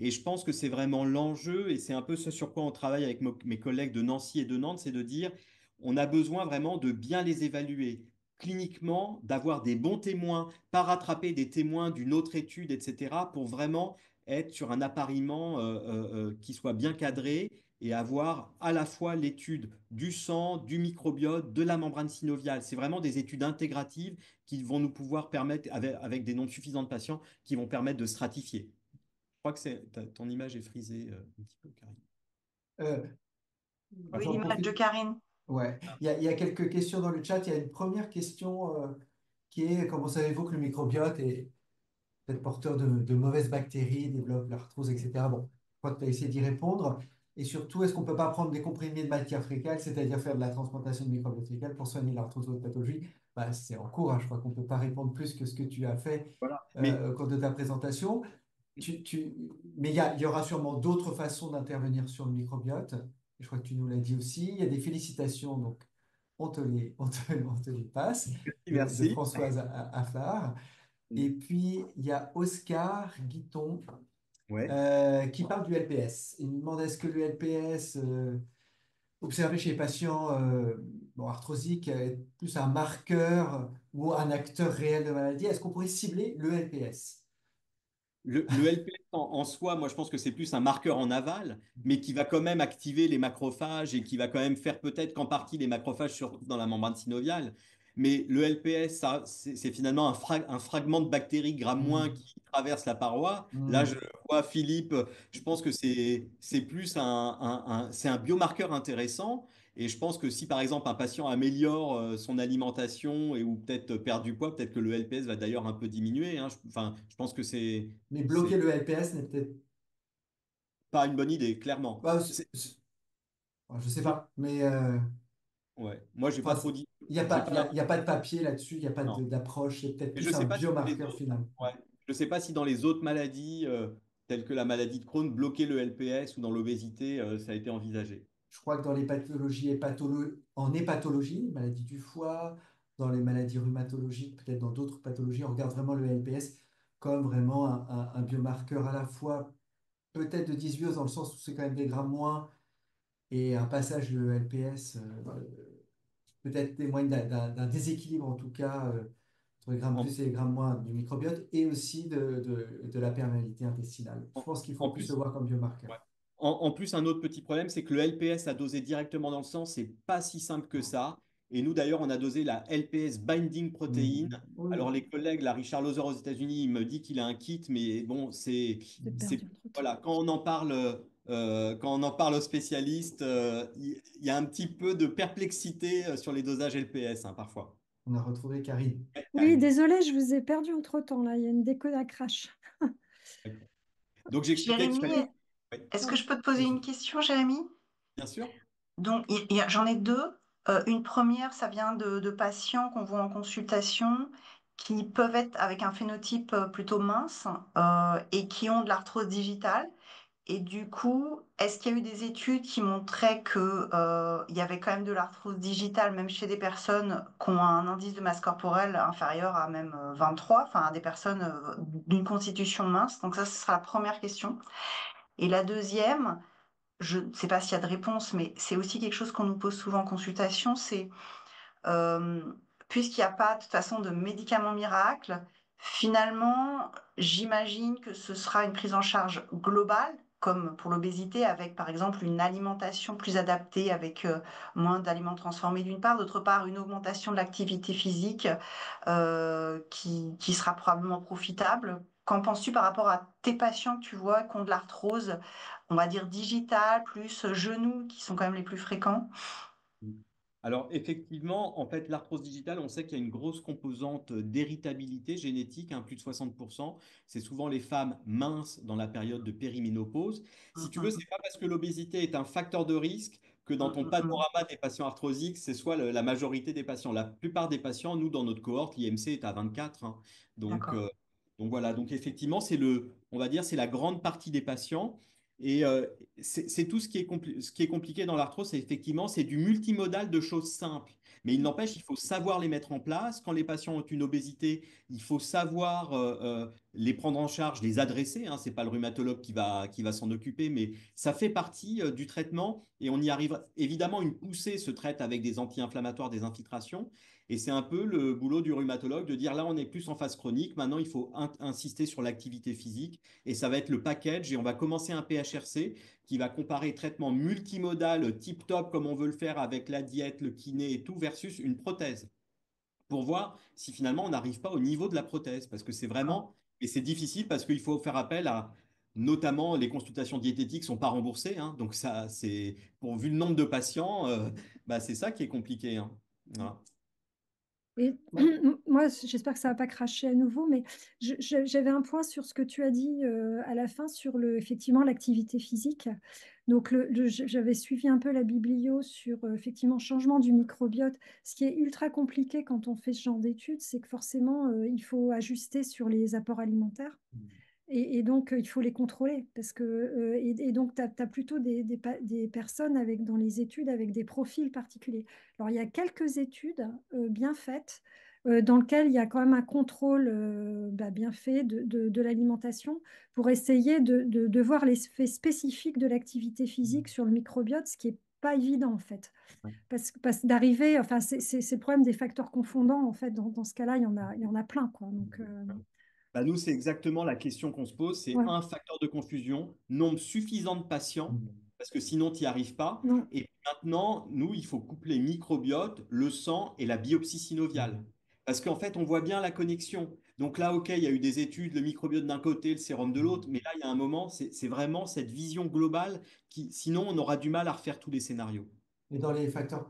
Et je pense que c'est vraiment l'enjeu, et c'est un peu ce sur quoi on travaille avec mes collègues de Nancy et de Nantes, c'est de dire on a besoin vraiment de bien les évaluer cliniquement, d'avoir des bons témoins, pas rattraper des témoins d'une autre étude, etc., pour vraiment être sur un appariement qui soit bien cadré et avoir à la fois l'étude du sang, du microbiote, de la membrane synoviale. C'est vraiment des études intégratives qui vont nous pouvoir permettre, avec des nombres suffisants de patients, qui vont permettre de stratifier. Je crois que ton image est frisée un petit peu, Karine. Euh, Oui, J'en l'image de profite. Karine. Ouais. Il y a quelques questions dans le chat. Il y a une première question qui est comment savez-vous que le microbiote est peut-être porteur de mauvaises bactéries, développe l'arthrose, etc. Bon, je crois que tu as essayé d'y répondre. Et surtout, est-ce qu'on ne peut pas prendre des comprimés de matière fécale, c'est-à-dire faire de la transplantation de microbiote fécal pour soigner l'arthrose ou autre pathologie? Bah, c'est en cours, hein. Je crois qu'on ne peut pas répondre plus que ce que tu as fait Voilà. Mais au cours de ta présentation. Mais il y aura sûrement d'autres façons d'intervenir sur le microbiote. Et je crois que tu nous l'as dit aussi. Il y a des félicitations, donc on te les passe, de merci. Françoise Afflard. Et puis, il y a Oscar Guiton Ouais. qui parle du LPS. Il me demande est-ce que le LPS observé chez les patients bon, arthrosiques est plus un marqueur ou un acteur réel de maladie? Est-ce qu'on pourrait cibler le LPS? Le LPS en soi, moi je pense que c'est plus un marqueur en aval, mais qui va quand même activer les macrophages et qui va quand même faire peut-être qu'en partie les macrophages se retrouvent dans la membrane synoviale. Mais le LPS, ça, c'est finalement un fragment de bactéries gram- Hmm. qui traverse la paroi. Là, je Hmm. vois Philippe, je pense que c'est plus c'est un biomarqueur intéressant. Et je pense que si par exemple un patient améliore son alimentation ou peut-être perd du poids, peut-être que le LPS va d'ailleurs un peu diminuer, hein. Enfin, je pense que Mais c'est bloquer le LPS n'est peut-être pas une bonne idée, clairement. bah, je sais Je, pas, mais ouais. Moi, j'ai enfin, pas trop dit. il n'y a J'ai pas, pas. il y a pas de papier là-dessus, il n'y a pas Non. d'approche, c'est peut-être Et je plus un sais pas si dans les biomarqueur autres. final. Ouais. Je sais pas si dans les autres maladies, telles que la maladie de Crohn, bloquer le LPS ou dans l'obésité, ça a été envisagé. Je crois que dans les pathologies en hépatologie, maladie du foie, dans les maladies rhumatologiques, peut-être dans d'autres pathologies, on regarde vraiment le LPS comme vraiment un biomarqueur à la fois peut-être de dysbiose dans le sens où c'est quand même des grammes moins et un passage de LPS peut-être témoigne d'un déséquilibre en tout cas entre les grammes En, plus et les grammes moins du microbiote et aussi de la perméabilité intestinale. Je en- pense qu'il faut en plus le plus, voir comme biomarqueur. ouais. En plus, un autre petit problème, c'est que le LPS à doser directement dans le sang, c'est pas si simple que ça. Et nous, d'ailleurs, on a dosé la LPS binding protein. Hmm. Oui, Alors, les collègues, là, Richard Lozer aux États-Unis, il me dit qu'il a un kit, mais bon, J'ai c'est, perdu entre temps. voilà, quand on en parle aux spécialistes, il y a un petit peu de perplexité sur les dosages LPS, hein, parfois. on a retrouvé Karine. Oui, Karine. désolée, je vous ai perdu entre temps là. Il y a une déco à crash. D'accord. Donc, j'expliquais qu'il Jérémy, fallait. Oui, est-ce que Pardon. je peux te poser une Vas-y. question, Jérémy? bien sûr. Donc, j'en ai deux. Une première, ça vient de patients qu'on voit en consultation qui peuvent être avec un phénotype plutôt mince et qui ont de l'arthrose digitale. Et du coup, est-ce qu'il y a eu des études qui montraient que, il y avait quand même de l'arthrose digitale, même chez des personnes qui ont un indice de masse corporelle inférieur à même 23, enfin à des personnes d'une constitution mince? Donc ça, ce sera la première question. Et la deuxième, je ne sais pas s'il y a de réponse, mais c'est aussi quelque chose qu'on nous pose souvent en consultation, c'est euh, puisqu'il n'y a pas de toute façon de médicament miracle, finalement, j'imagine que ce sera une prise en charge globale comme pour l'obésité, avec par exemple une alimentation plus adaptée, avec moins d'aliments transformés d'une part, d'autre part une augmentation de l'activité physique qui sera probablement profitable. Qu'en penses-tu par rapport à tes patients que tu vois qui ont de l'arthrose, on va dire digitale, plus genoux, qui sont quand même les plus fréquents? Alors, effectivement, en fait, l'arthrose digitale, on sait qu'il y a une grosse composante d'héritabilité génétique, plus de 60%. C'est souvent les femmes minces dans la période de périménopause. Si tu veux, Mhm, c'est pas parce que l'obésité est un facteur de risque que dans ton mhm, panorama des patients arthrosiques, c'est soit la majorité des patients. La plupart des patients, nous, dans notre cohorte, l'IMC est à 24, hein. Donc, d'accord. euh, donc voilà, donc effectivement, on va dire, c'est la grande partie des patients. Et c'est tout ce qui est compliqué dans l'arthrose, c'est effectivement, c'est du multimodal de choses simples. Mais il n'empêche, il faut savoir les mettre en place. Quand les patients ont une obésité, il faut savoir les prendre en charge, les adresser, hein. Ce n'est pas le rhumatologue qui va s'en occuper, mais ça fait partie du traitement et on y arrive. Évidemment, une poussée se traite avec des anti-inflammatoires, des infiltrations. Et c'est un peu le boulot du rhumatologue de dire là, on est plus en phase chronique. Maintenant, il faut insister sur l'activité physique et ça va être le package. Et on va commencer un PHRC qui va comparer traitement multimodal tip top comme on veut le faire avec la diète, le kiné et tout versus une prothèse pour voir si finalement on n'arrive pas au niveau de la prothèse parce que c'est vraiment et c'est difficile parce qu'il faut faire appel à notamment les consultations diététiques sont pas remboursées, hein. Donc ça c'est pour vu le nombre de patients bah, c'est ça qui est compliqué, hein. Voilà. Et Ouais. moi, j'espère que ça va pas cracher à nouveau, mais j'avais un point sur ce que tu as dit à la fin sur effectivement l'activité physique. Donc, j'avais suivi un peu la biblio sur effectivement changement du microbiote. Ce qui est ultra compliqué quand on fait ce genre d'études, c'est que forcément, il faut ajuster sur les apports alimentaires. Et donc, il faut les contrôler parce que, et donc, tu as, plutôt des personnes avec, dans les études avec des profils particuliers. Alors, il y a quelques études bien faites dans lesquelles il y a quand même un contrôle bien fait de l'alimentation pour essayer de voir l'effet spécifique de l'activité physique sur le microbiote, ce qui n'est pas évident en fait. Parce que d'arriver, enfin, c'est le problème des facteurs confondants en fait. Dans ce cas-là, il y en a plein, quoi. Donc, Bah, nous, c'est exactement la question qu'on se pose. C'est ouais, un facteur de confusion, nombre suffisant de patients, parce que sinon, tu n'y arrives pas. non. Et maintenant, nous, il faut coupler microbiote, le sang et la biopsie synoviale. Parce qu'en fait, on voit bien la connexion. Donc là, OK, il y a eu des études, le microbiote d'un côté, le sérum de l'autre, mais là, il y a un moment, c'est vraiment cette vision globale qui, sinon, on aura du mal à refaire tous les scénarios. Et dans les facteurs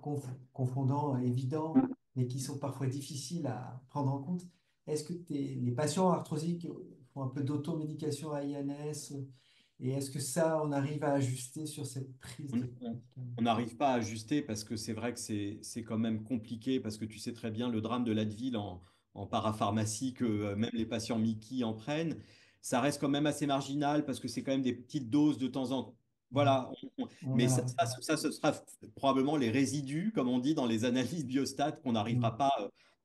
confondants évidents, mais qui sont parfois difficiles à prendre en compte, est-ce que les patients arthrosiques font un peu d'automédication à INS et est-ce que ça, on arrive à ajuster sur cette prise On de on- médicaments? on n'arrive pas à ajuster parce que c'est vrai que c'est quand même compliqué parce que tu sais très bien le drame de l'Advil en parapharmacie que même les patients Mickey en prennent. Ça reste quand même assez marginal parce que c'est quand même des petites doses de temps en temps. Voilà, On mais a ce sera probablement les résidus, comme on dit dans les analyses biostat, qu'on n'arrivera pas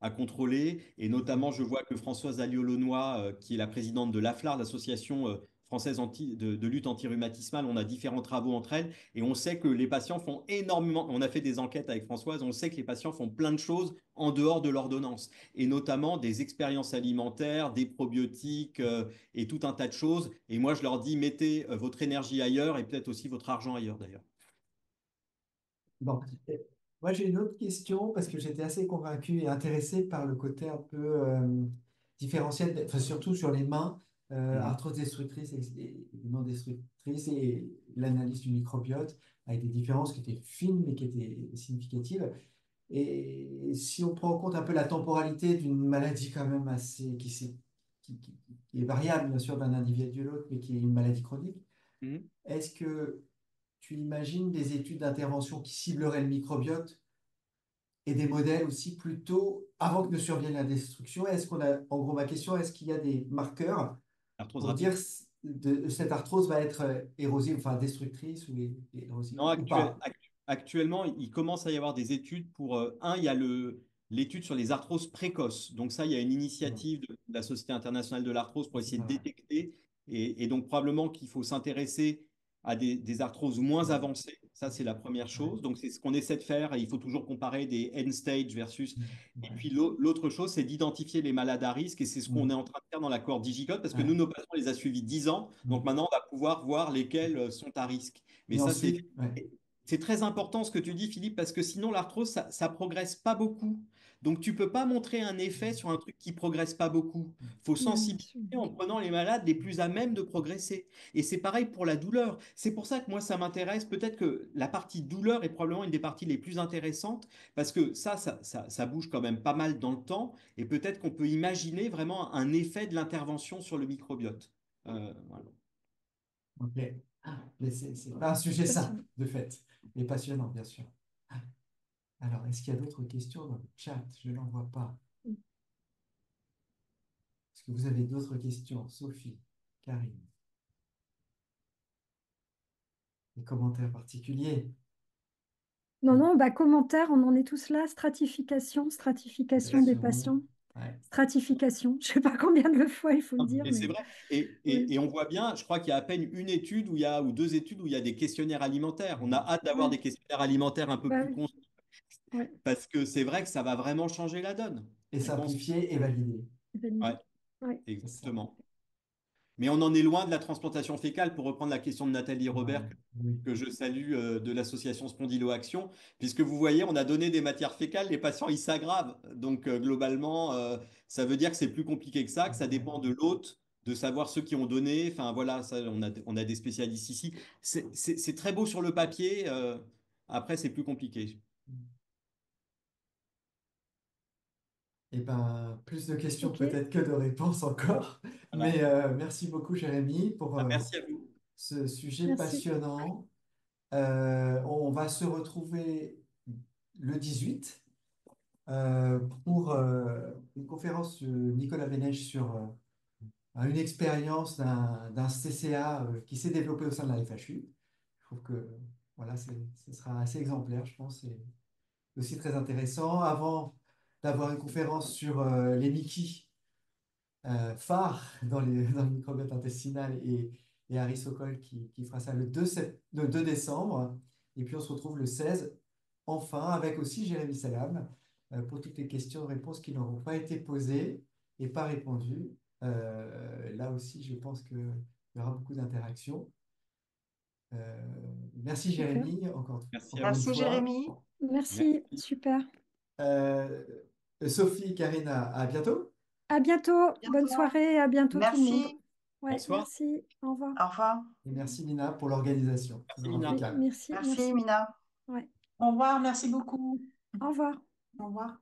à contrôler. Et notamment, je vois que Françoise Alliot-Launois, qui est la présidente de l'AFLAR, l'Association française de lutte antirhumatismale, on a différents travaux entre elles. Et on sait que les patients font énormément, on a fait des enquêtes avec Françoise, on sait que les patients font plein de choses en dehors de l'ordonnance, et notamment des expériences alimentaires, des probiotiques et tout un tas de choses. Et moi, je leur dis, mettez votre énergie ailleurs et peut-être aussi votre argent ailleurs d'ailleurs. bon. Moi, j'ai une autre question parce que j'étais assez convaincu et intéressé par le côté un peu différentiel, enfin, surtout sur les mains, Mhm. arthrose destructrice et non destructrice et l'analyse du microbiote avec des différences qui étaient fines mais qui étaient significatives. Et si on prend en compte un peu la temporalité d'une maladie quand même assez qui est variable bien sûr d'un individu à l'autre, mais qui est une maladie chronique, Mhm. est-ce que tu imagines des études d'intervention qui cibleraient le microbiote et des modèles aussi plutôt avant que ne survienne la destruction? Est-ce qu'on a, en gros, ma question, est-ce qu'il y a des marqueurs Arthrose pour dire rapide. cette arthrose va être érosive, enfin destructrice ou érosive Non, ou pas? actuellement, il commence à y avoir des études pour, il y a l'étude sur les arthroses précoces. Donc ça, il y a une Non. initiative de la Société internationale de l'arthrose pour C'est essayer de pas vrai. détecter. Et donc probablement qu'il faut s'intéresser à des arthroses moins Mm. avancées. Ça, c'est la première chose. Donc, c'est ce qu'on essaie de faire. Et il faut toujours comparer des end stage versus. Et puis, l'autre chose, c'est d'identifier les malades à risque. Et c'est ce qu'on est en train de faire dans la cohorte Digicode parce que nous, nos patients, on les a suivis 10 ans. Donc, maintenant, on va pouvoir voir lesquels sont à risque. Mais Et ça, ensuite, c'est très important ce que tu dis, Philippe, parce que sinon, l'arthrose, ça progresse pas beaucoup. Donc, tu peux pas montrer un effet sur un truc qui progresse pas beaucoup. Faut Ouais, bien sensibiliser sûr. en prenant les malades les plus à même de progresser. Et c'est pareil pour la douleur. C'est pour ça que moi, ça m'intéresse. Peut-être que la partie douleur est probablement une des parties les plus intéressantes, parce que ça bouge quand même pas mal dans le temps, et peut-être qu'on peut imaginer vraiment un effet de l'intervention sur le microbiote. Voilà. ok. Mais c'est pas un sujet simple, Passionnant. de fait, mais passionnant, bien sûr. Alors, est-ce qu'il y a d'autres questions dans le chat? Je n'en vois pas. Est-ce que vous avez d'autres questions? Sophie, Karine, des commentaires particuliers? Non, non, bah, commentaire, on en est tous là. Stratification des Question. patients. Ouais. Stratification. Je ne sais pas combien de fois il faut le dire, Et c'est mais vrai. Et, oui. et, et on voit bien, je crois qu'il y a à peine une étude ou deux études où il y a des questionnaires alimentaires. On a hâte d'avoir Ouais, des questionnaires alimentaires un peu bah plus oui. construits Ouais, parce que c'est vrai que ça va vraiment changer la donne. Et Je pense que simplifier et valider. validé. ouais, Ouais. C'est ça. exactement. Mais on en est loin de la transplantation fécale, pour reprendre la question de Nathalie Ouais. Robert, Oui. que je salue de l'association Spondylo-Action, puisque vous voyez, on a donné des matières fécales, les patients, ils s'aggravent. Donc, globalement, ça veut dire que c'est plus compliqué que ça Ouais. dépend de l'hôte, de savoir ceux qui ont donné. Enfin, voilà, ça, on a des spécialistes ici. C'est très beau sur le papier. Après, c'est plus compliqué. Eh ben, plus de questions Ok, peut-être que de réponses encore. Voilà. Mais merci beaucoup, Jérémy, pour Ah, merci à vous. ce sujet merci. passionnant. On va se retrouver le 18 pour une conférence de Nicolas Bénèche sur une expérience d'un CCA qui s'est développé au sein de la FHU. Je trouve que voilà, ce sera assez exemplaire, je pense, et aussi très intéressant. Avant d'avoir une conférence sur les Mickey phare dans le microbiote intestinal et Harry Sokol qui fera ça le 2 décembre. Et puis on se retrouve le 16, enfin, avec aussi Jérémy Salam pour toutes les questions-réponses qui n'auront pas été posées et pas répondues. Là aussi, je pense qu'il y aura beaucoup d'interactions. Euh, Merci Super. Jérémy, Merci à encore une vous. Merci fois. Jérémy. Merci, Merci. super. Euh, Sophie, Karina, à bientôt. À bientôt. Bonne Bientôt. soirée. À bientôt tout le monde. Merci. Ouais, Bonsoir. merci. Au revoir. Au revoir. Et merci Nina pour l'organisation. Merci, Toujours Mina. Oui, impeccable. merci, Merci merci. Mina. Ouais. Au revoir, merci beaucoup. Au revoir. Au revoir.